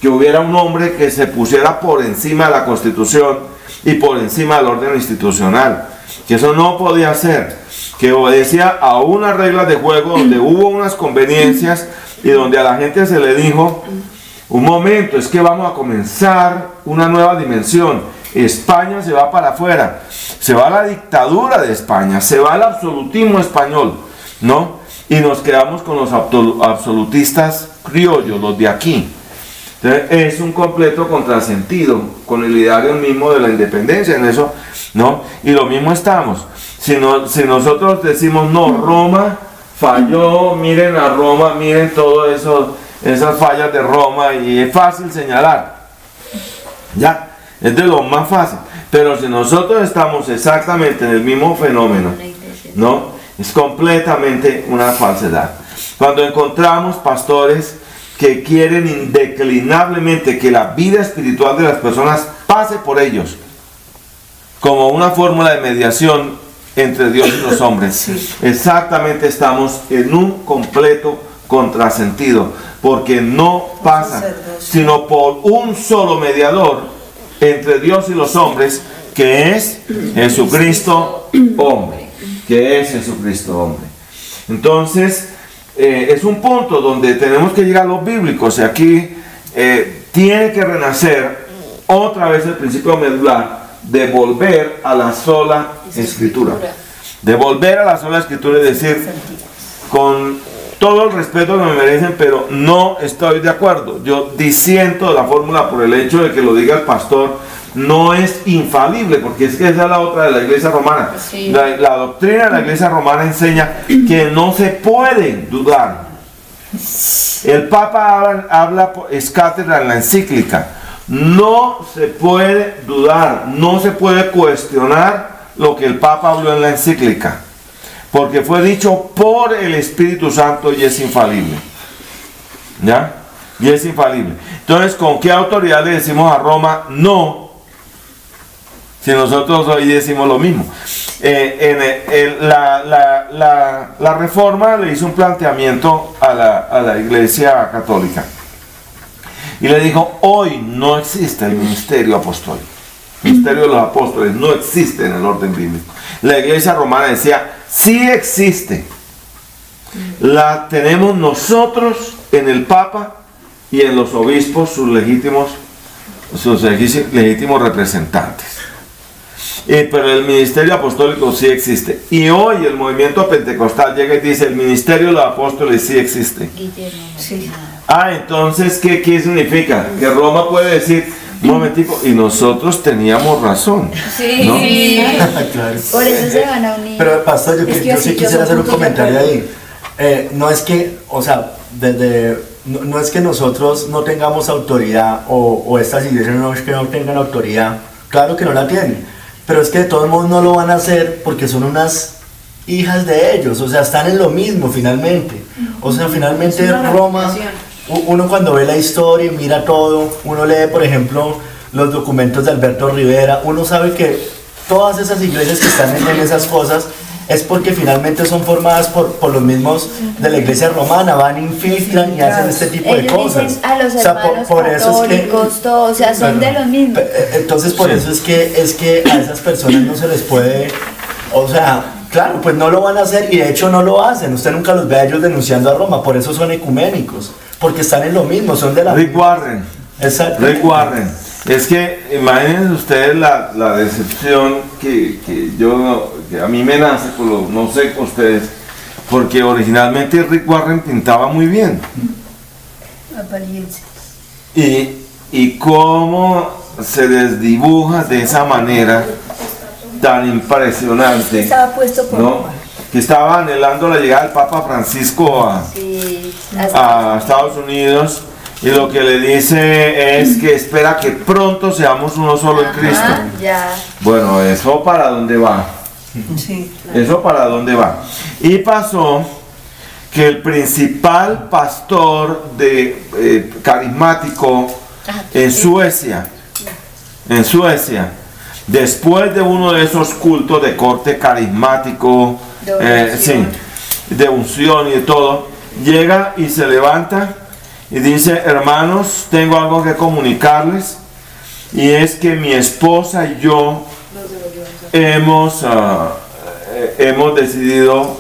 que hubiera un hombre que se pusiera por encima de la Constitución y por encima del orden institucional, que eso no podía ser, que obedecía a unas reglas de juego donde hubo unas conveniencias y donde a la gente se le dijo, un momento, es que vamos a comenzar una nueva dimensión, España se va para afuera, se va la dictadura de España, se va el absolutismo español, ¿no? Y nos quedamos con los absolutistas criollos, los de aquí. Entonces, es un completo contrasentido con el ideario mismo de la independencia en eso, ¿no? Y lo mismo estamos. Si nosotros decimos, no, Roma falló, miren a Roma, miren todo eso, esas fallas de Roma, y es fácil señalar, ya, es de lo más fácil. Pero si nosotros estamos exactamente en el mismo fenómeno, ¿no? Es completamente una falsedad. Cuando encontramos pastores que quieren indeclinablemente que la vida espiritual de las personas pase por ellos, como una fórmula de mediación entre Dios y los hombres, sí, exactamente estamos en un completo contrasentido, porque no pasa sino por un solo mediador entre Dios y los hombres, que es Jesucristo hombre, que es Jesucristo hombre. Entonces es un punto donde tenemos que llegar a los bíblicos, y aquí tiene que renacer otra vez el principio medular de volver a la sola escritura, de volver a la sola escritura y decir, con todo el respeto que me merecen, pero no estoy de acuerdo, yo disiento de la fórmula por el hecho de que lo diga el pastor, no es infalible, porque es que esa es la otra de la iglesia romana. Sí. La doctrina de la iglesia romana enseña que no se puede dudar. El Papa habla es cátedra en la encíclica. No se puede dudar, no se puede cuestionar lo que el Papa habló en la encíclica, porque fue dicho por el Espíritu Santo y es infalible. ¿Ya? Y es infalible. Entonces, ¿con qué autoridad le decimos a Roma no? Si nosotros hoy decimos lo mismo. La Reforma le hizo un planteamiento a la Iglesia Católica y le dijo, hoy no existe el ministerio apostólico. El ministerio de los apóstoles no existe en el orden bíblico. La iglesia romana decía, sí existe. La tenemos nosotros en el Papa y en los obispos, sus legítimos representantes. Pero el ministerio apostólico sí existe. Y hoy el movimiento pentecostal llega y dice, el ministerio de los apóstoles sí existe. Sí. Entonces, ¿qué significa? Que Roma puede decir, un momentico, y nosotros teníamos razón. Sí, ¿no? sí. Claro. Por eso se van a unir. Pero pastor, yo sí quisiera hacer un comentario ahí. No es que, o sea, no es que nosotros no tengamos autoridad o estas iglesias no es que no tengan autoridad, claro que no la tienen, pero es que de todos modos no lo van a hacer porque son unas hijas de ellos, o sea, están en lo mismo finalmente. O sea, finalmente Roma, uno cuando ve la historia y mira todo, uno lee por ejemplo los documentos de Alberto Rivera, uno sabe que todas esas iglesias que están en esas cosas es porque finalmente son formadas por los mismos de la iglesia romana, van, infiltran y hacen este tipo de cosas. Dicen a los hermanos católicos, todo, o sea, son de los mismos. Entonces por eso es que a esas personas no se les puede, o sea, claro, pues no lo van a hacer y de hecho no lo hacen. Usted nunca los ve a ellos denunciando a Roma, por eso son ecuménicos, porque están en lo mismo, son de la... Rick Warren. Exacto. Rick Warren. Es que imagínense ustedes la decepción que a mí me nace, no sé con ustedes, porque originalmente Rick Warren pintaba muy bien. Apariencia. Y cómo se desdibuja de esa manera tan impresionante, Estaba puesto por ¿no? Que estaba anhelando la llegada del Papa Francisco a Estados Unidos. Y lo que le dice es que espera que pronto seamos uno solo en Cristo. Ya. Bueno, ¿eso para dónde va? Sí. ¿Eso para dónde va? Y pasó que el principal pastor carismático en Suecia, después de uno de esos cultos de corte carismático, de unción y de todo, llega y se levanta y dice, hermanos, tengo algo que comunicarles, y es que mi esposa y yo hemos decidido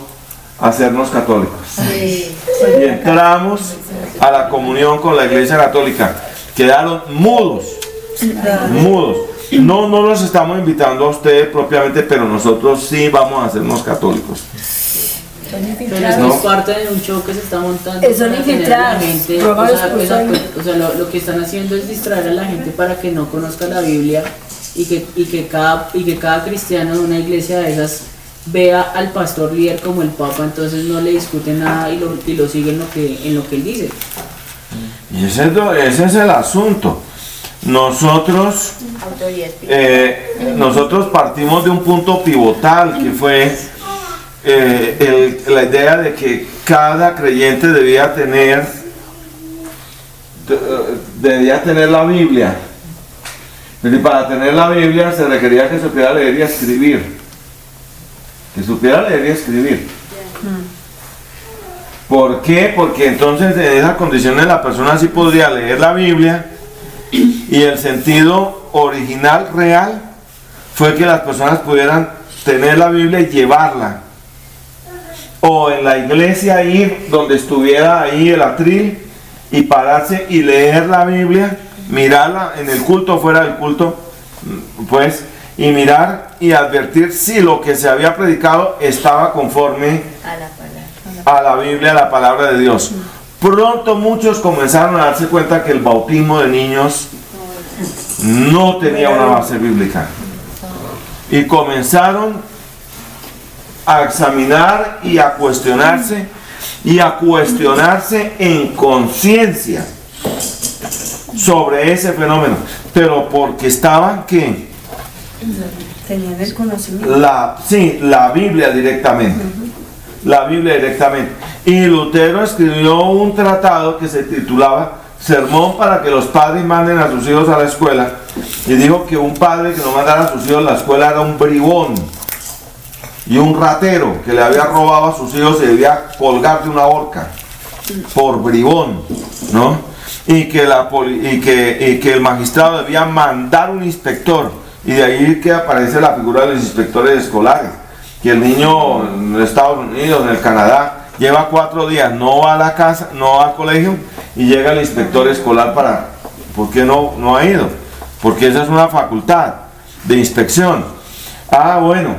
hacernos católicos. Sí. Y entramos a la comunión con la Iglesia Católica. Quedaron mudos. No los estamos invitando a ustedes propiamente, pero nosotros sí vamos a hacernos católicos. Pero eso es parte de un show que se está montando. Son infiltrados. O sea, lo que están haciendo es distraer a la gente para que no conozca la Biblia y que cada cristiano de una iglesia de esas vea al pastor líder como el Papa, entonces no le discuten nada y lo siguen en lo que él dice. Y ese es el asunto. Nosotros partimos de un punto pivotal que fue la idea de que cada creyente debía tener la Biblia. Y para tener la Biblia se requería que supiera leer y escribir. ¿Por qué? Porque entonces en esas condiciones la persona sí podría leer la Biblia, y el sentido original, real, fue que las personas pudieran tener la Biblia y llevarla, o en la iglesia ir donde estuviera ahí el atril y pararse y leer la Biblia, mirarla en el culto, fuera del culto, pues, y mirar y advertir si lo que se había predicado estaba conforme a la Biblia, a la palabra de Dios. Pronto muchos comenzaron a darse cuenta que el bautismo de niños no tenía una base bíblica, y comenzaron a examinar y a cuestionarse en conciencia sobre ese fenómeno, pero porque estaban ¿qué? Tenían el conocimiento. La Biblia directamente. La Biblia directamente. Y Lutero escribió un tratado que se titulaba Sermón para que los padres manden a sus hijos a la escuela, y dijo que un padre que no mandara a sus hijos a la escuela era un bribón y un ratero que le había robado a sus hijos y debía colgar de una horca por bribón, ¿no? Y que el magistrado debía mandar un inspector, y de ahí que aparece la figura de los inspectores escolares, que el niño en Estados Unidos, en el Canadá, lleva 4 días, no va a la casa, no va al colegio, y llega el inspector escolar ¿por qué no ha ido? Porque esa es una facultad de inspección. Bueno,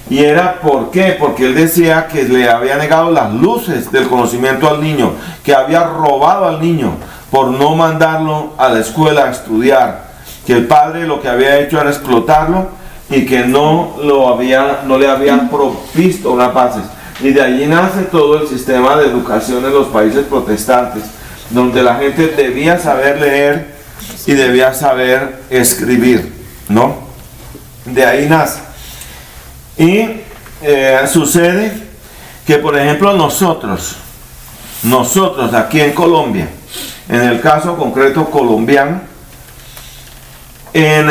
y era ¿por qué? Porque él decía que le había negado las luces del conocimiento al niño, que había robado al niño por no mandarlo a la escuela a estudiar, que el padre lo que había hecho era explotarlo y que no le habían provisto unas bases. Y de allí nace todo el sistema de educación en los países protestantes, donde la gente debía saber leer y debía saber escribir, ¿no? De ahí nace. Y sucede que, por ejemplo, nosotros aquí en Colombia, en el caso concreto colombiano, en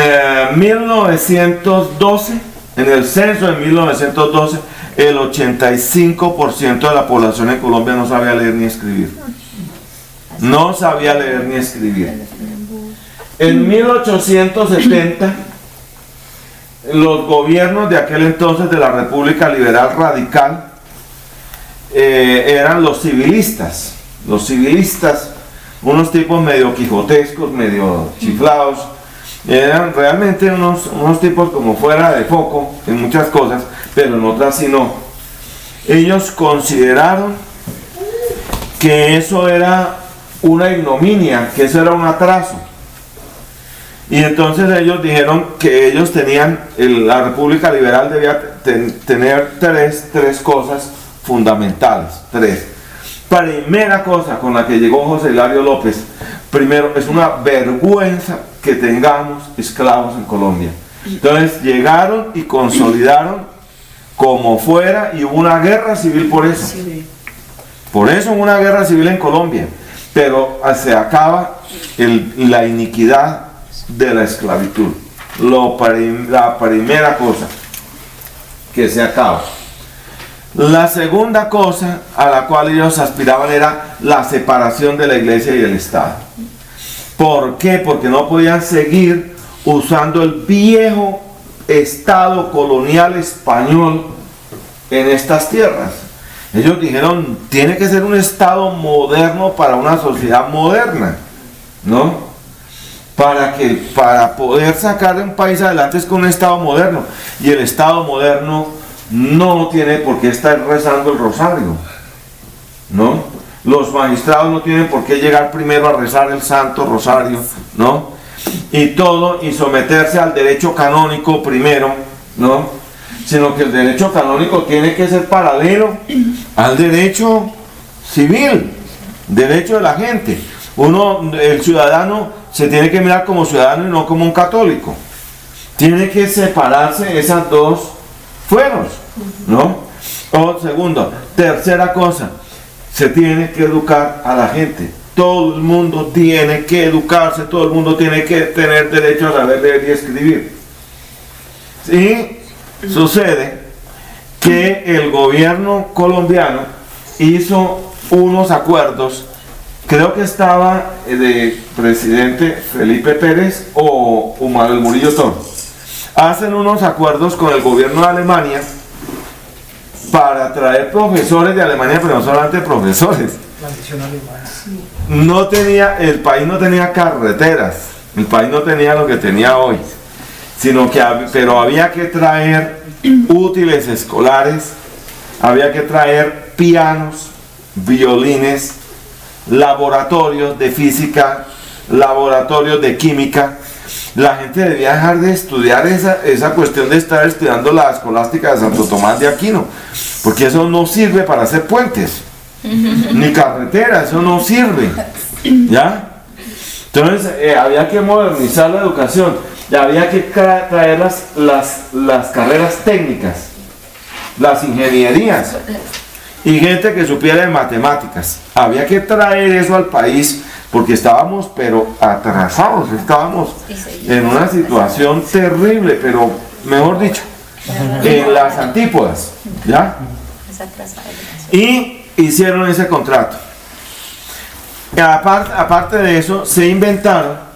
1912, en el censo de 1912, el 85% de la población en Colombia no sabía leer ni escribir. No sabía leer ni escribir. En 1870, los gobiernos de aquel entonces de la República Liberal Radical eran los civilistas. Los civilistas, unos tipos medio quijotescos, medio chiflados, eran realmente unos tipos como fuera de foco en muchas cosas, pero en otras sí no. Ellos consideraron que eso era una ignominia, que eso era un atraso. Y entonces ellos dijeron que ellos tenían, la República Liberal debía tener tres cosas fundamentales. Primera cosa con la que llegó José Hilario López, primero, es una vergüenza que tengamos esclavos en Colombia. Entonces llegaron y consolidaron como fuera, y hubo una guerra civil por eso. Por eso hubo una guerra civil en Colombia, pero se acaba la iniquidad de la esclavitud. La primera cosa que se acaba. La segunda cosa a la cual ellos aspiraban era la separación de la iglesia y el Estado. ¿Por qué? Porque no podían seguir usando el viejo Estado colonial español en estas tierras. Ellos dijeron, tiene que ser un Estado moderno para una sociedad moderna, ¿no? Para poder sacar un país adelante es con un Estado moderno, y el Estado moderno no tiene por qué estar rezando el rosario, ¿no? Los magistrados no tienen por qué llegar primero a rezar el Santo Rosario, ¿no? Y someterse al derecho canónico primero, ¿no? Sino que el derecho canónico tiene que ser paralelo al derecho civil, derecho de la gente. El ciudadano se tiene que mirar como ciudadano y no como un católico. Tiene que separarse esas dos fueros, ¿no? Tercera cosa, se tiene que educar a la gente. Todo el mundo tiene que educarse, todo el mundo tiene que tener derecho a saber leer y escribir. Y sucede que el gobierno colombiano hizo unos acuerdos, creo que estaba de presidente Felipe Pérez o Manuel Murillo Toro. Hacen unos acuerdos con el gobierno de Alemania para traer profesores de Alemania, pero no solamente profesores. El país no tenía carreteras, el país no tenía lo que tenía hoy, pero había que traer útiles escolares, había que traer pianos, violines, laboratorios de física, laboratorios de química. La gente debía dejar de estudiar esa cuestión de estar estudiando la escolástica de Santo Tomás de Aquino, porque eso no sirve para hacer puentes, ni carreteras, eso no sirve, ¿ya? Entonces había que modernizar la educación, y había que traer las carreras técnicas, las ingenierías, y gente que supiera de matemáticas. Había que traer eso al país, porque estábamos pero atrasados, estábamos en una situación terrible, pero mejor dicho, en las antípodas, ¿ya? Y hicieron ese contrato. Y aparte de eso, se inventaron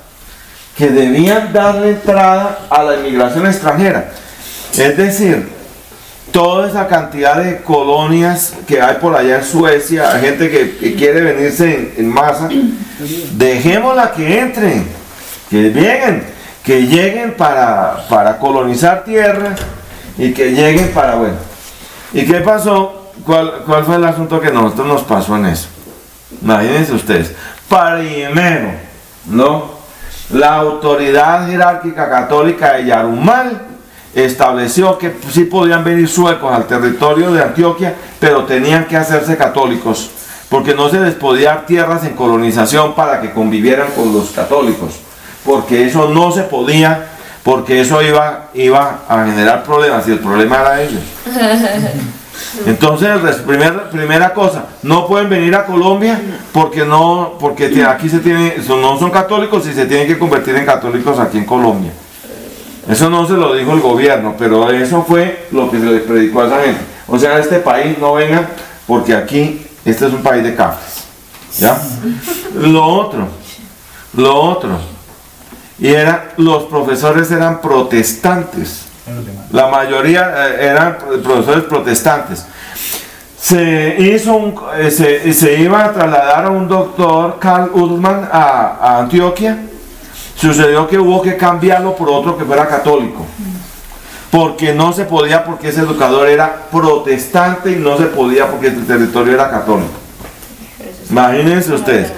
que debían darle entrada a la inmigración extranjera. Es decir, toda esa cantidad de colonias que hay por allá en Suecia, gente que quiere venirse en masa, dejémosla que entren, que lleguen para colonizar tierra y que lleguen para, bueno. ¿Y qué pasó? ¿Cuál fue el asunto que nosotros nos pasó en eso? Imagínense ustedes. Primero, ¿no? La autoridad jerárquica católica de Yarumal estableció que sí podían venir suecos al territorio de Antioquia, pero tenían que hacerse católicos, porque no se les podía dar tierras en colonización para que convivieran con los católicos, porque eso no se podía, porque eso iba a generar problemas, y el problema era ellos. Entonces, primera cosa, no pueden venir a Colombia porque aquí no son católicos y se tienen que convertir en católicos aquí en Colombia. Eso no se lo dijo el gobierno, pero eso fue lo que se les predicó a esa gente. O sea, a este país no vengan porque aquí, este es un país de cafres. ¿Ya? Lo otro, los profesores eran protestantes. La mayoría eran profesores protestantes. Se iba a trasladar a un doctor, Karl Ullmann, a Antioquia. Sucedió que hubo que cambiarlo por otro que fuera católico, porque no se podía, porque ese educador era protestante, y no se podía porque el territorio era católico. Imagínense ustedes.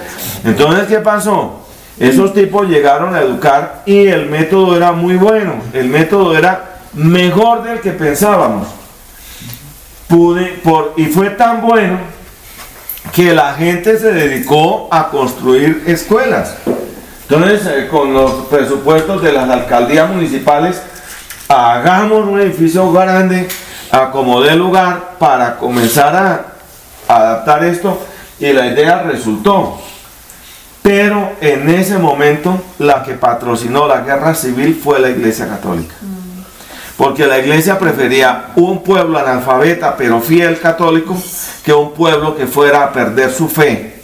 Entonces, ¿qué pasó? Esos tipos llegaron a educar y el método era muy bueno, el método era mejor del que pensábamos. Y fue tan bueno que la gente se dedicó a construir escuelas. Entonces, con los presupuestos de las alcaldías municipales, hagamos un edificio grande, acomodé lugar para comenzar a adaptar esto, y la idea resultó. Pero en ese momento, la que patrocinó la guerra civil fue la Iglesia Católica. Porque la Iglesia prefería un pueblo analfabeta pero fiel católico que un pueblo que fuera a perder su fe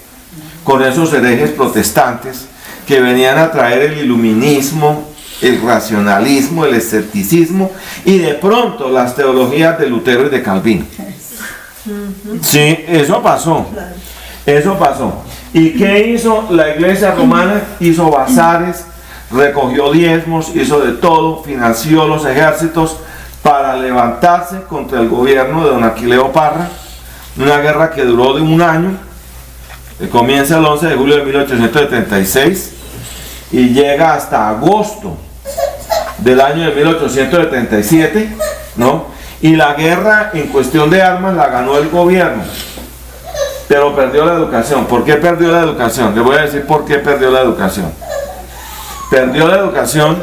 con esos herejes protestantes que venían a traer el iluminismo, el racionalismo, el escepticismo y de pronto las teologías de Lutero y de Calvino. Sí, eso pasó. Eso pasó. ¿Y qué hizo la Iglesia romana? Hizo bazares, recogió diezmos, hizo de todo, financió los ejércitos para levantarse contra el gobierno de don Aquileo Parra, una guerra que duró de un año, que comienza el 11 de julio de 1876 y llega hasta agosto del año de 1877, ¿no? Y la guerra en cuestión de armas la ganó el gobierno, pero perdió la educación. ¿Por qué perdió la educación? Les voy a decir por qué perdió la educación. Perdió la educación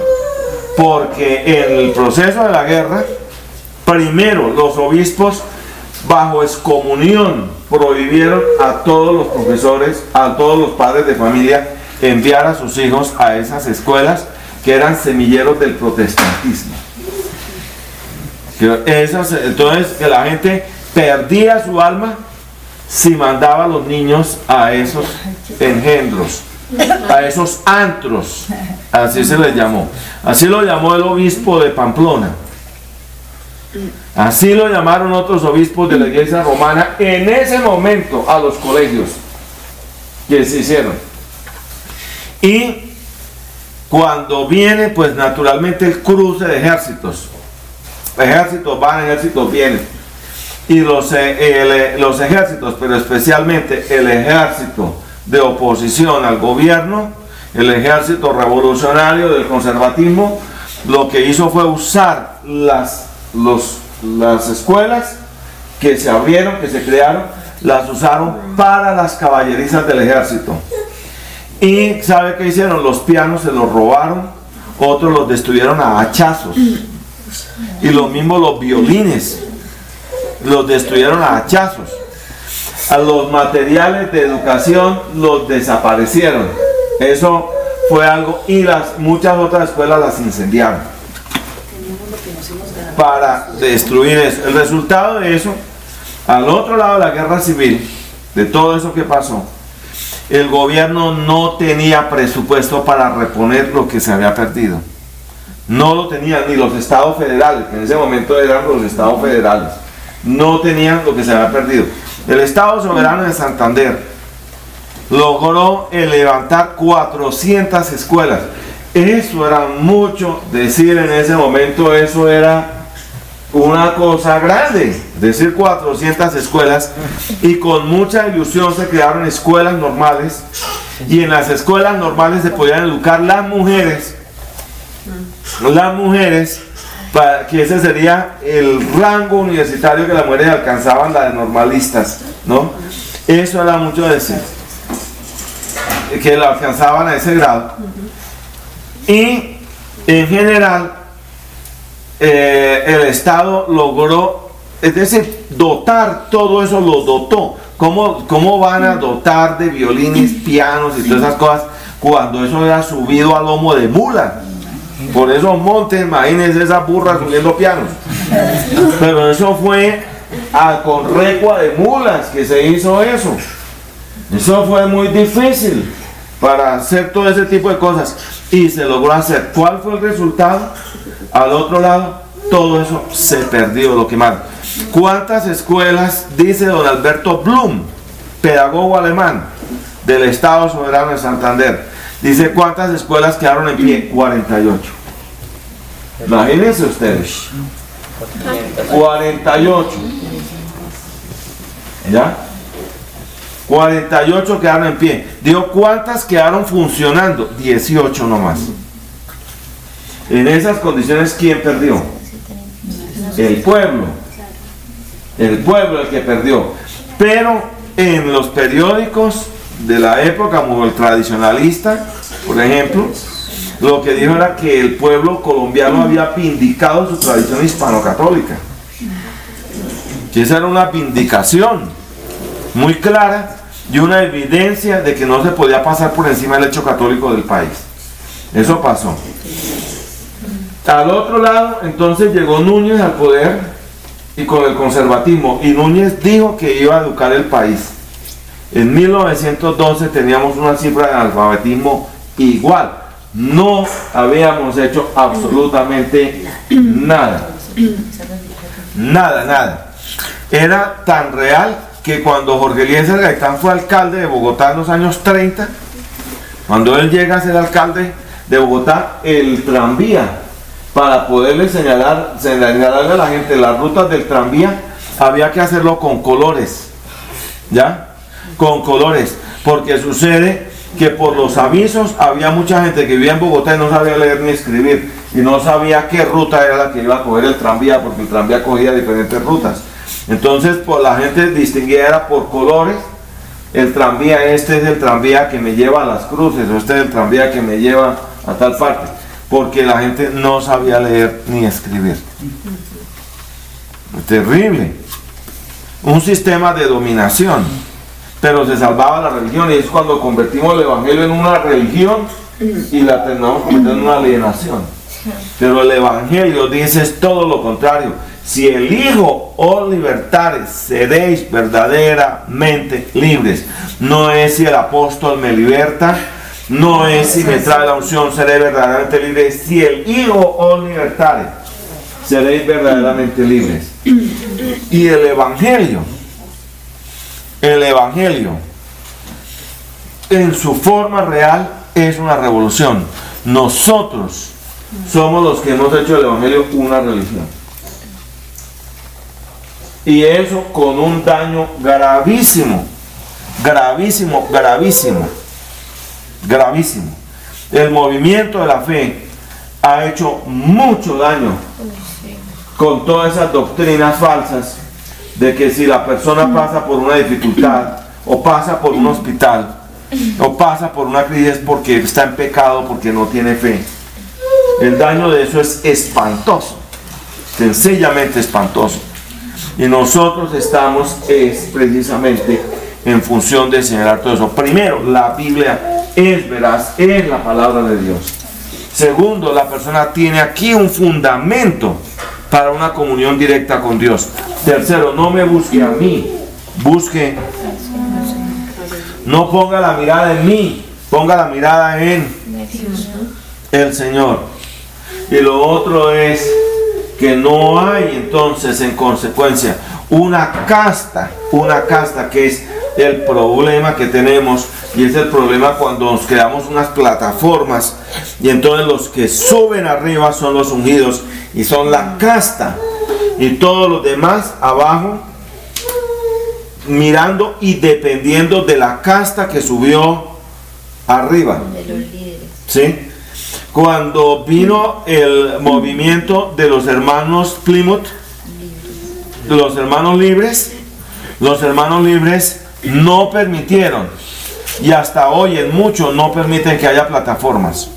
porque en el proceso de la guerra, primero los obispos bajo excomunión prohibieron a todos los profesores, a todos los padres de familia, enviar a sus hijos a esas escuelas que eran semilleros del protestantismo. Entonces, que la gente perdía su alma si mandaba a los niños a esos engendros, a esos antros, así se les llamó. Así lo llamó el obispo de Pamplona. Así lo llamaron otros obispos de la Iglesia romana en ese momento a los colegios que se hicieron. Y cuando viene, pues naturalmente el cruce de ejércitos. Ejércitos van, ejércitos vienen. Y los ejércitos, pero especialmente el ejército de oposición al gobierno, el ejército revolucionario del conservatismo, lo que hizo fue usar las escuelas que se abrieron, que se crearon, las usaron para las caballerizas del ejército. Y ¿sabe qué hicieron? Los pianos se los robaron, otros los destruyeron a hachazos, y lo mismo los violines los destruyeron a hachazos. A los materiales de educación los desaparecieron. Eso fue algo, y muchas otras escuelas las incendiaron para destruir eso. El resultado de eso, al otro lado de la guerra civil, de todo eso que pasó, el gobierno no tenía presupuesto para reponer lo que se había perdido. No lo tenían ni los estados federales, que en ese momento eran los estados federales. no tenían lo que se había perdido. El Estado Soberano de Santander logró levantar 400 escuelas. Eso era mucho decir en ese momento, eso era una cosa grande, decir 400 escuelas, y con mucha ilusión se crearon escuelas normales, y en las escuelas normales se podían educar las mujeres, para que ese sería el rango universitario que las mujeres alcanzaban, la de normalistas, ¿no? Eso era mucho decir, que la alcanzaban a ese grado. Y en general el Estado logró, es decir, dotar, todo eso lo dotó. ¿Cómo van a dotar de violines, pianos y todas esas cosas cuando eso era subido a lomo de mula? Por esos montes, imagínense esas burras subiendo pianos. Pero eso fue con recua de mulas que se hizo eso. Eso fue muy difícil para hacer todo ese tipo de cosas, y se logró hacer. ¿Cuál fue el resultado? Al otro lado, todo eso se perdió, lo quemaron. ¿Cuántas escuelas, dice don Alberto Blum, pedagogo alemán del Estado Soberano de Santander, dice cuántas escuelas quedaron en pie? 48. Imagínense ustedes, 48, ¿ya? 48 quedaron en pie. Digo, ¿cuántas quedaron funcionando? 18 nomás. En esas condiciones, ¿quién perdió? El pueblo. El pueblo el que perdió. Pero en los periódicos de la época, como el Tradicionalista, por ejemplo, lo que dijo era que el pueblo colombiano había vindicado su tradición hispano-católica. Que esa era una vindicación muy clara y una evidencia de que no se podía pasar por encima del hecho católico del país. Eso pasó. Al otro lado, entonces llegó Núñez al poder y con el conservatismo, y Núñez dijo que iba a educar el país. En 1912 teníamos una cifra de analfabetismo igual. No habíamos hecho absolutamente nada. Nada. Era tan real que cuando Jorge Eliezer Gaitán fue alcalde de Bogotá en los años 30, cuando él llega a ser alcalde de Bogotá, el tranvía, para poderle señalarle a la gente las rutas del tranvía, había que hacerlo con colores, ¿ya? Con colores, porque sucede que por los avisos había mucha gente que vivía en Bogotá y no sabía leer ni escribir, y no sabía qué ruta era la que iba a coger el tranvía, porque el tranvía cogía diferentes rutas. Entonces, pues, la gente distinguía era por colores. El tranvía, este es el tranvía que me lleva a Las Cruces, o este es el tranvía que me lleva a tal parte, porque la gente no sabía leer ni escribir. Terrible. Un sistema de dominación, pero se salvaba la religión, y es cuando convertimos el evangelio en una religión y la terminamos convirtiendo en una alienación. Pero el evangelio dice es todo lo contrario. Si el Hijo os libertares, seréis verdaderamente libres. No es si el apóstol me liberta, no es si me trae la unción, seré verdaderamente libre. Si el Hijo os libertares, seréis verdaderamente libres. Y el Evangelio en su forma real es una revolución. Nosotros somos los que hemos hecho del Evangelio una religión. Y eso con un daño gravísimo. El movimiento de la fe ha hecho mucho daño con todas esas doctrinas falsas de que si la persona pasa por una dificultad, o pasa por un hospital, o pasa por una crisis, es porque está en pecado, porque no tiene fe. El daño de eso es espantoso, sencillamente espantoso. Y nosotros estamos precisamente en función de señalar todo eso. Primero, la Biblia es veraz, es la palabra de Dios. Segundo, la persona tiene aquí un fundamento para una comunión directa con Dios. Tercero, no me busque a mí, busque, no ponga la mirada en mí, ponga la mirada en el Señor. Y lo otro es que no hay entonces en consecuencia una casta que es el problema que tenemos, y es el problema cuando nos creamos unas plataformas y entonces los que suben arriba son los ungidos y son la casta, y todos los demás abajo mirando y dependiendo de la casta que subió arriba. De los líderes. ¿Sí? Cuando vino el movimiento de los hermanos Plymouth, los hermanos libres no permitieron, y hasta hoy en muchos no permiten que haya plataformas,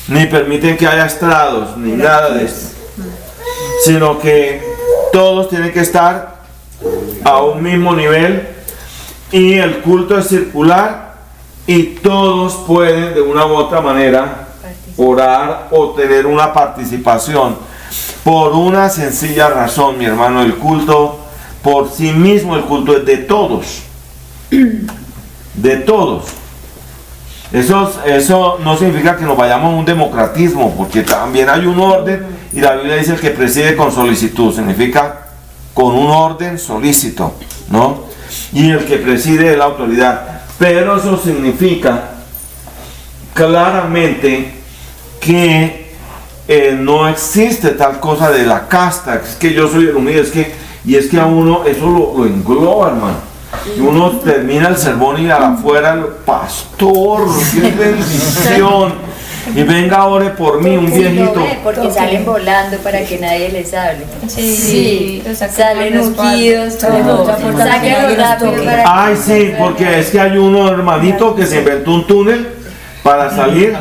ni permiten que haya estrados, ni nada de eso, sino que todos tienen que estar a un mismo nivel, y el culto es circular, y todos pueden de una u otra manera orar o tener una participación, por una sencilla razón, mi hermano: el culto por sí mismo, el culto es de todos, de todos. Eso no significa que nos vayamos a un democratismo, porque también hay un orden, y la Biblia dice: el que preside con solicitud, significa con un orden solícito, ¿no? Y el que preside es la autoridad, pero eso significa claramente que no existe tal cosa de la casta, es que yo soy el humilde, es que a uno eso lo engloba, hermano. Y uno termina el sermón y afuera, pastor, qué bendición, y venga, ore por mí, un viejito. Porque salen volando para que nadie les hable. Sí, salen ungidos, saquen rápido. Ay, sí, porque es que hay uno, hermanito, que se inventó un túnel para salir,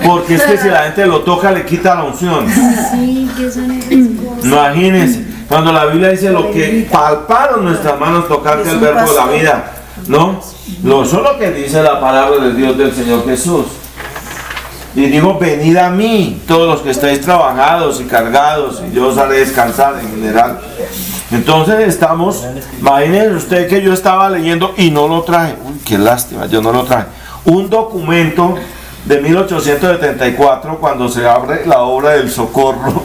porque es que si la gente lo toca le quita la unción. Sí, que son esas cosas. Imagínense, cuando la Biblia dice: lo que palparon nuestras manos tocante el verbo de la vida, ¿no? Eso es lo que dice la palabra de Dios del Señor Jesús. Y digo: venid a mí, todos los que estáis trabajados y cargados, y yo os haré descansar, en general. Entonces estamos, imagínense usted que yo estaba leyendo y no lo traje. Uy, qué lástima, yo no lo traje. Un documento de 1874, cuando se abre la obra del Socorro,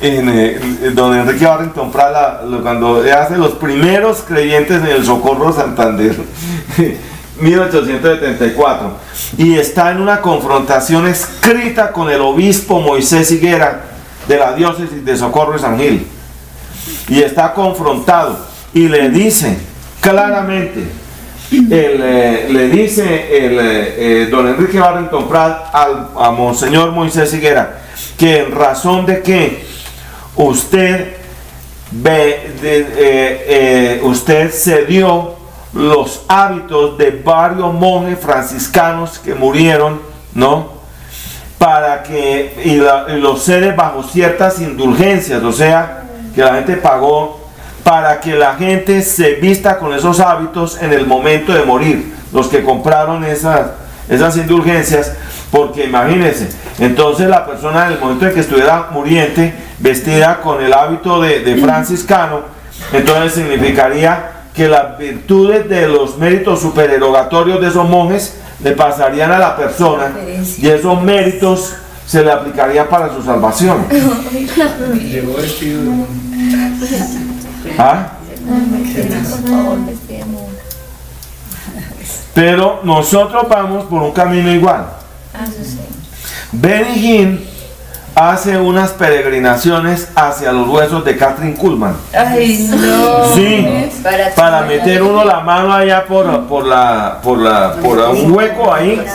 en don Enrique Barrington Prada, cuando hace los primeros creyentes en el Socorro Santander, 1874, y está en una confrontación escrita con el obispo Moisés Higuera de la diócesis de Socorro y San Gil, y está confrontado y le dice claramente, le dice don Enrique Barrington Prat a Monseñor Moisés Higuera, que en razón de que usted cedió los hábitos de varios monjes franciscanos que murieron, ¿no? Para que, y los cede bajo ciertas indulgencias, o sea, que la gente pagó para que la gente se vista con esos hábitos en el momento de morir, los que compraron esas indulgencias, porque imagínense, entonces la persona en el momento en que estuviera muriente, vestida con el hábito de franciscano, entonces significaría que las virtudes de los méritos supererogatorios de esos monjes le pasarían a la persona, y esos méritos se le aplicarían para su salvación. Llegó vestido. ¿Ah? Pero nosotros vamos por un camino igual. Benny Hinn hace unas peregrinaciones hacia los huesos de Kathryn Kuhlman. Ay, no. Sí, para meter uno la mano allá por un hueco ahí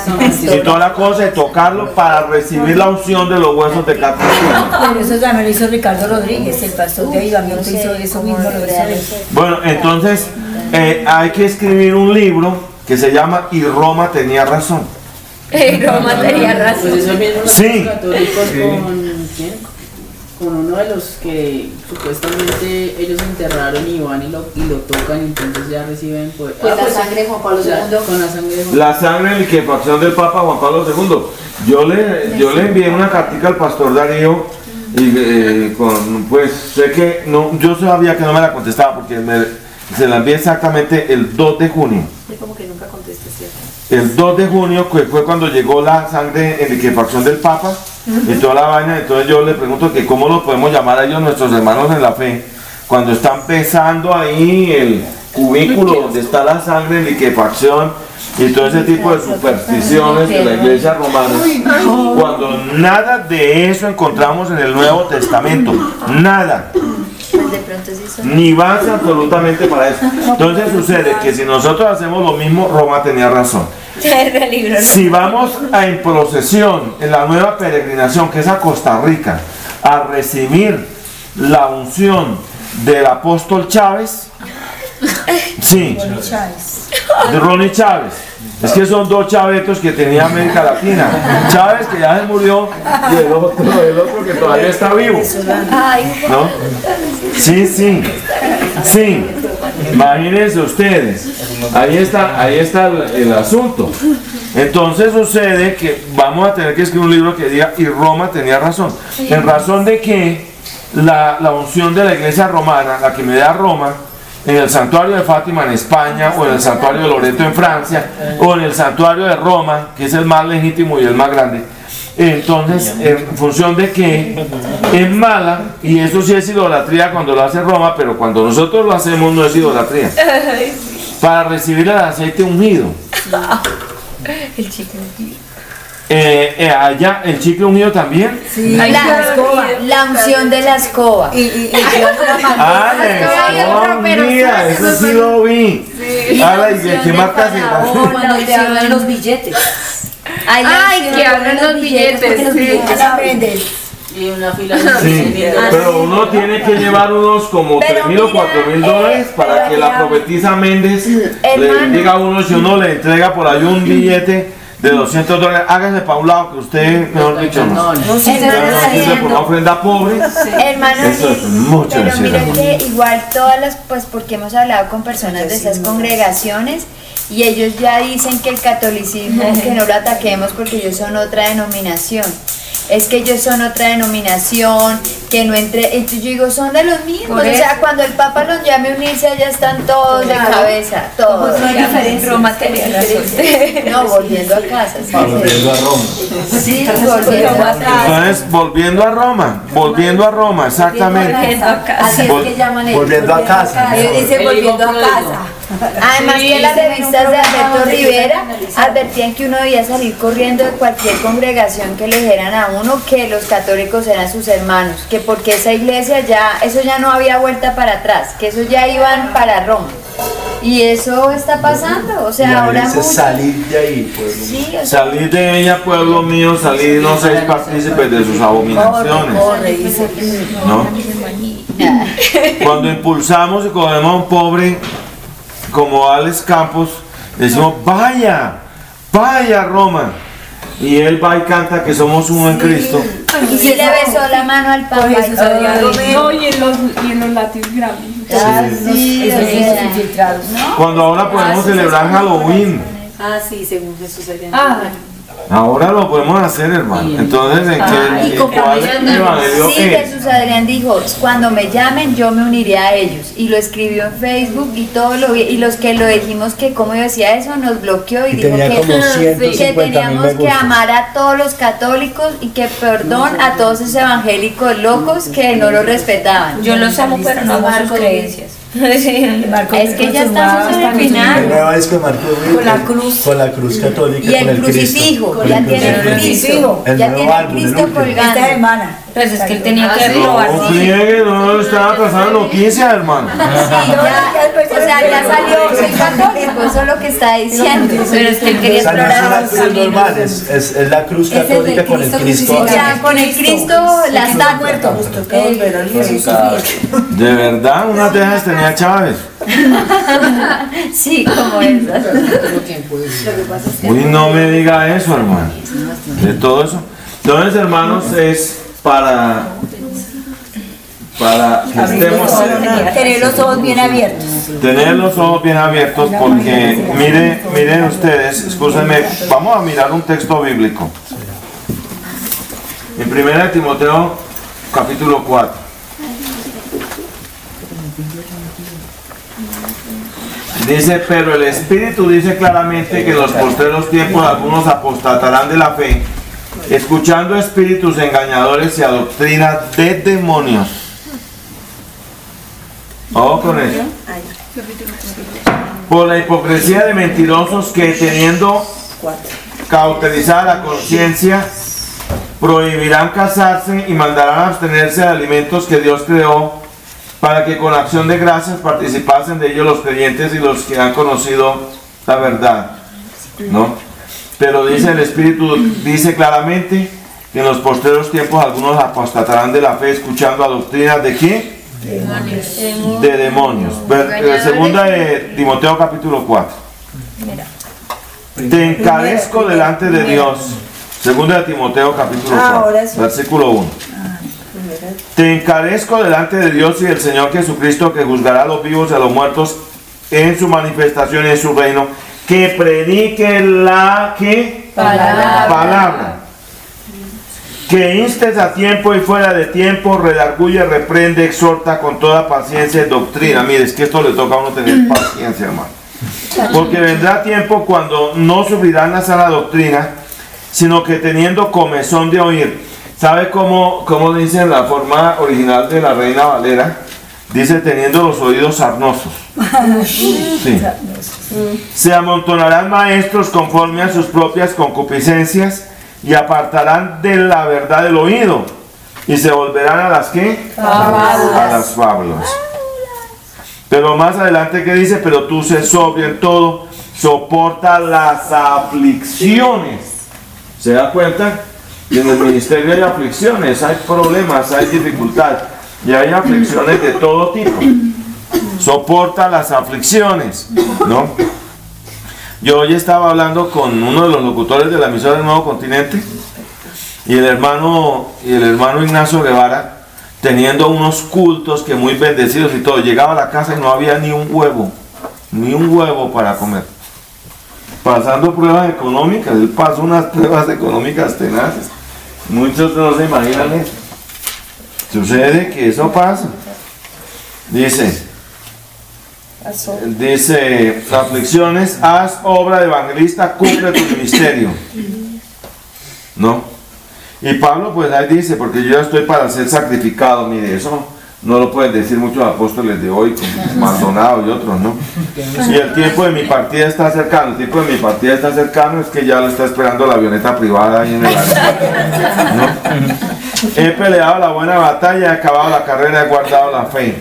y toda la cosa, y tocarlo para recibir la unción de los huesos de Kathryn Kuhlman. Pero eso también lo hizo Ricardo Rodríguez, el pastor de Avivamiento, hizo eso mismo. Bueno, entonces hay que escribir un libro que se llama "Y Roma tenía razón". Roma tenía razón. Pues eso mismo los Sí. católicos con uno de los que supuestamente ellos enterraron y van y lo tocan, entonces ya reciben poder. Pues la sangre de Juan Pablo II. Con la sangre de Juan La sangre de liquefacción del Papa Juan Pablo II. Yo le envié una cartica al pastor Darío, y pues sé que no, yo sabía que no me la contestaba porque se la envié exactamente el 2 de junio. Yo como que nunca contesté, ¿cierto? El 2 de junio, que fue cuando llegó la sangre en liquefacción del Papa y toda la vaina. Entonces yo le pregunto que cómo los podemos llamar a ellos nuestros hermanos en la fe, cuando están pesando ahí el cubículo donde está la sangre en liquefacción y todo ese tipo de supersticiones de la iglesia romana, cuando nada de eso encontramos en el Nuevo Testamento, nada, ni base absolutamente para eso. Entonces sucede que si nosotros hacemos lo mismo, Roma tenía razón. Si vamos en procesión en la nueva peregrinación, que es a Costa Rica, a recibir la unción del apóstol Chávez, sí, de Ronnie Chávez. Es que son dos chavetos que tenía América Latina. Chávez, que ya se murió, y el otro que todavía está vivo, ¿no? Sí, sí, sí. Imagínense ustedes. Ahí está el asunto. Entonces sucede que vamos a tener que escribir un libro que diga, y Roma tenía razón. En razón de que la unción de la iglesia romana, la que me da Roma, en el santuario de Fátima en España, o en el santuario de Loreto en Francia, o en el santuario de Roma, que es el más legítimo y el más grande. Entonces, en función de que es mala, y eso sí es idolatría cuando lo hace Roma, pero cuando nosotros lo hacemos no es idolatría. Para recibir el aceite ungido. El chicle ungido. Allá, el chicle ungido también. Sí, la unción de la escoba. La escoba unida, eso sí lo vi. ¿Y qué marca será? Cuando hablan los billetes. Ay, que hablan los billetes. Los billetes aprenden. Y una fila sí, pero uno tiene que llevar unos como $3,000 o $4,000 para que la profetisa Méndez le diga a uno, si uno le entrega por ahí un billete de $200, hágase para un lado que usted, mejor dicho, no sirve por una ofrenda pobre. Hermano, eso es mucho. Pero miren que igual todas las, pues porque hemos hablado con personas de esas congregaciones y ellos ya dicen que el catolicismo, que no lo ataquemos porque ellos son otra denominación. Es que ellos son otra denominación, que no entre, entonces yo digo, son de los mismos, o sea, cuando el Papa los llame a unirse, allá están todos de cabeza, todos. No hay diferencia. Roma tenía razón. No, volviendo a casa. Sí, volviendo a Roma. Sí, volviendo a casa. Entonces, volviendo a Roma, exactamente. Así es que llaman ellos. Volviendo a casa. Dice volviendo a casa. Además que las revistas de Alberto Rivera advertían que uno debía salir corriendo de cualquier congregación que le dijeran a uno que los católicos eran sus hermanos, que porque esa iglesia ya, eso ya no había vuelta para atrás, que eso ya iban para Roma. Y eso está pasando, o sea, ahora salir de ahí, pueblo. Sí, o sea, salid de ella, pueblo mío, salid, no seáis partícipes de sus abominaciones. ¿No? Cuando impulsamos y cogemos a un pobre como Alex Campos, decimos, vaya Roma, y él va y canta que somos uno en Cristo. y si le besó la mano al Papa. No, y en los Latin Grammy. Sí, infiltrados. Cuando ahora podemos celebrar Halloween. Sí, según Jesús. Ahora lo podemos hacer, hermano. Entonces, ¿en cuál evangelio sí, es? Jesús Adrián dijo, cuando me llamen yo me uniré a ellos, y lo escribió en Facebook y todo lo vi, y los que lo dijimos que como yo decía eso nos bloqueó y dijo que teníamos que amar a todos los católicos y que perdón a todos esos evangélicos locos que no lo respetaban. Yo los amo, pero no amo sus creencias. Es que ya estamos en el final. Con la cruz católica, y el crucifijo, ya tiene el Cristo, ya tiene el Cristo colgando. Esta semana. Pues es que él tenía que probar. No pliegue, no estaba pasando noticias, hermano. O sea, ya salió, soy católico, eso es lo que está diciendo. Pero es que él quería explorar los caminos. Es la cruz católica con el Cristo. O sea, con el Cristo la está muerto. De verdad, unas de esas tenía Chávez. Sí, como esas. Uy, no me diga eso, hermano. De todo eso. Entonces, hermanos, es para que estemos. Tener los ojos bien abiertos. Tener los ojos bien abiertos, porque miren ustedes, escúchenme, vamos a mirar un texto bíblico. En 1 Timoteo, capítulo 4. Dice, pero el Espíritu dice claramente que en los postreros tiempos algunos apostatarán de la fe, escuchando espíritus engañadores y a doctrina de demonios. Vamos con eso. Por la hipocresía de mentirosos que, teniendo cauterizada la conciencia, prohibirán casarse y mandarán abstenerse de alimentos que Dios creó, para que con acción de gracias participasen de ellos los creyentes y los que han conocido la verdad, ¿no? Pero dice el Espíritu, dice claramente que en los postreros tiempos algunos apostatarán de la fe, escuchando a doctrinas de ¿qué? De demonios. Segunda de Timoteo capítulo 4. Te encarezco delante de Dios. Segunda de Timoteo capítulo 4, versículo 1. Te encarezco delante de Dios y del Señor Jesucristo, que juzgará a los vivos y a los muertos en su manifestación y en su reino, que predique la palabra, que instes a tiempo y fuera de tiempo, redarguye, reprende, exhorta con toda paciencia y doctrina. Mire, es que esto le toca a uno tener paciencia, hermano, porque vendrá tiempo cuando no sufrirán la sana doctrina, sino que teniendo comezón de oír. ¿Sabe cómo dice en la forma original de la Reina Valera? Dice, teniendo los oídos sarnosos. Sí. Se amontonarán maestros conforme a sus propias concupiscencias y apartarán de la verdad el oído y se volverán a las ¿qué? A las fábulas. Pero más adelante que dice, pero tú sé sobrio en todo, soporta las aflicciones. ¿Se da cuenta? Y en el ministerio hay aflicciones, hay problemas, hay dificultades y hay aflicciones de todo tipo. Soporta las aflicciones, ¿no? Yo hoy estaba hablando con uno de los locutores de la emisora del Nuevo Continente y el hermano Ignacio Guevara, teniendo unos cultos que muy bendecidos y todo, llegaba a la casa y no había ni un huevo para comer. Pasando pruebas económicas, él pasó unas pruebas económicas tenaces. Muchos no se imaginan eso. Sucede que eso pasa. Dice, aflicciones, haz obra de evangelista, cumple tu ministerio. ¿No? Y Pablo pues ahí dice, porque yo ya estoy para ser sacrificado. Mire, eso no lo pueden decir muchos apóstoles de hoy, como Maldonado y otros, ¿no? Y el tiempo de mi partida está cercano. El tiempo de mi partida está cercano, es que ya lo está esperando la avioneta privada ahí en el aeropuerto, ¿no? He peleado la buena batalla, he acabado la carrera, he guardado la fe.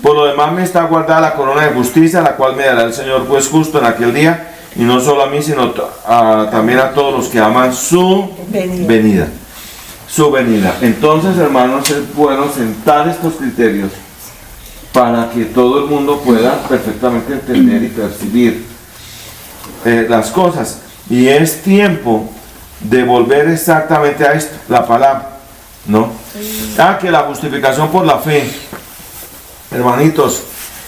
Por lo demás me está guardada la corona de justicia, la cual me dará el Señor juez justo en aquel día, y no solo a mí, sino también a todos los que aman su venida. Su venida. Entonces, hermanos, es bueno sentar estos criterios para que todo el mundo pueda perfectamente entender y percibir las cosas. Y es tiempo de volver exactamente a esto, la palabra, ¿no? Que la justificación por la fe, hermanitos,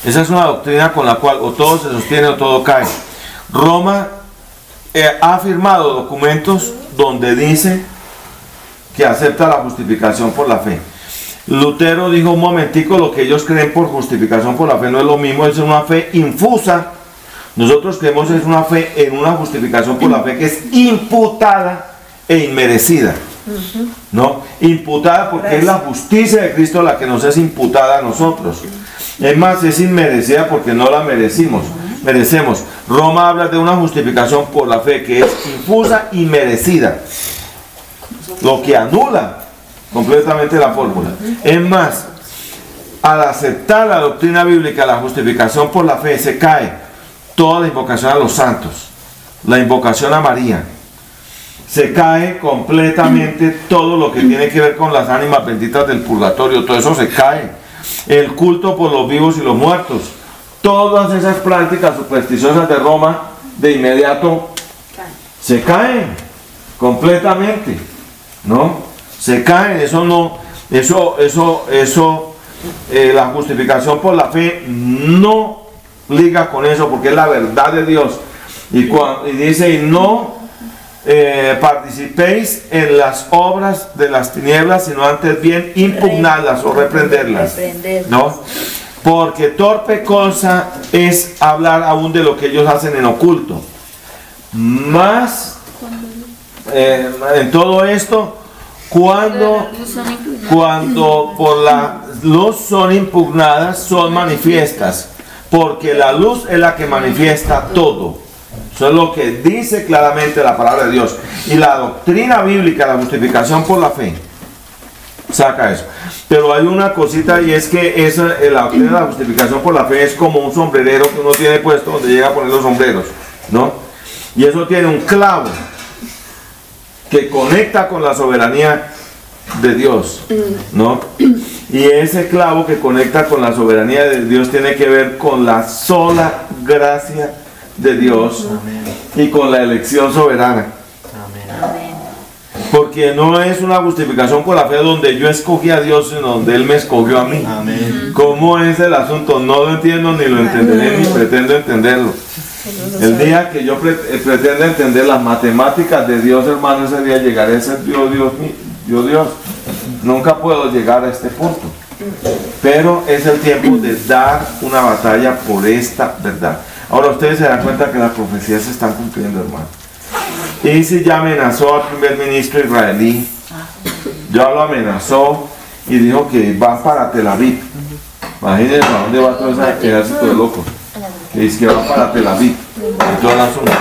esa es una doctrina con la cual o todo se sostiene o todo cae. Roma ha firmado documentos donde dice que acepta la justificación por la fe. Lutero dijo un momentico, lo que ellos creen por justificación por la fe no es lo mismo, es una fe infusa. Nosotros creemos es una fe en una justificación por la fe que es imputada e inmerecida, ¿no? Imputada porque es la justicia de Cristo la que nos es imputada a nosotros. Es más, es inmerecida porque no la merecemos. Roma habla de una justificación por la fe que es infusa y merecida, lo que anula completamente la fórmula. Es más, al aceptar la doctrina bíblica, la justificación por la fe, se cae toda la invocación a los santos, la invocación a María, se cae completamente todo lo que tiene que ver con las ánimas benditas del purgatorio, todo eso se cae, el culto por los vivos y los muertos, todas esas prácticas supersticiosas de Roma de inmediato se caen completamente, ¿no? Se caen, la justificación por la fe no liga con eso, porque es la verdad de Dios. Y dice, y no participéis en las obras de las tinieblas, sino antes bien impugnarlas o reprenderlas, ¿no? Porque torpe cosa es hablar aún de lo que ellos hacen en oculto. Más en todo esto, cuando por la luz son impugnadas, son manifiestas, porque la luz es la que manifiesta todo. Eso es lo que dice claramente la palabra de Dios. Y la doctrina bíblica, la justificación por la fe, saca eso. Pero hay una cosita, y es que la doctrina de la justificación por la fe es como un sombrerero que uno tiene puesto donde llega a poner los sombreros, ¿no? Y eso tiene un clavo que conecta con la soberanía de Dios, ¿no? Y ese clavo que conecta con la soberanía de Dios tiene que ver con la sola gracia de Dios. Amén. Y con la elección soberana. Amén. Porque no es una justificación por la fe donde yo escogí a Dios, sino donde Él me escogió a mí. Amén. ¿Cómo es el asunto? No lo entiendo, ni lo entenderé, ni pretendo entenderlo. El día que yo pretenda entender las matemáticas de Dios, hermano, ese día llegaré a ser Dios. Nunca puedo llegar a este punto. Pero es el tiempo de dar una batalla por esta verdad. Ahora ustedes se dan cuenta que las profecías se están cumpliendo, hermano. Isi ya amenazó al primer ministro israelí. Ya lo amenazó y dijo que va para Tel Aviv. Imagínense a dónde va todo ese ejército de locos. Que dice que va para Tel Aviv. Y todo el asunto.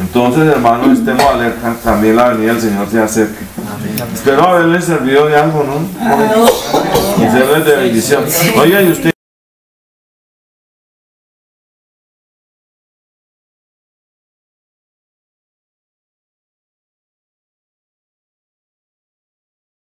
Entonces, hermanos, estemos alerta. También la venida del Señor se acerca. Espero haberles servido de algo, ¿no? Y serles de bendición. Oiga, y usted.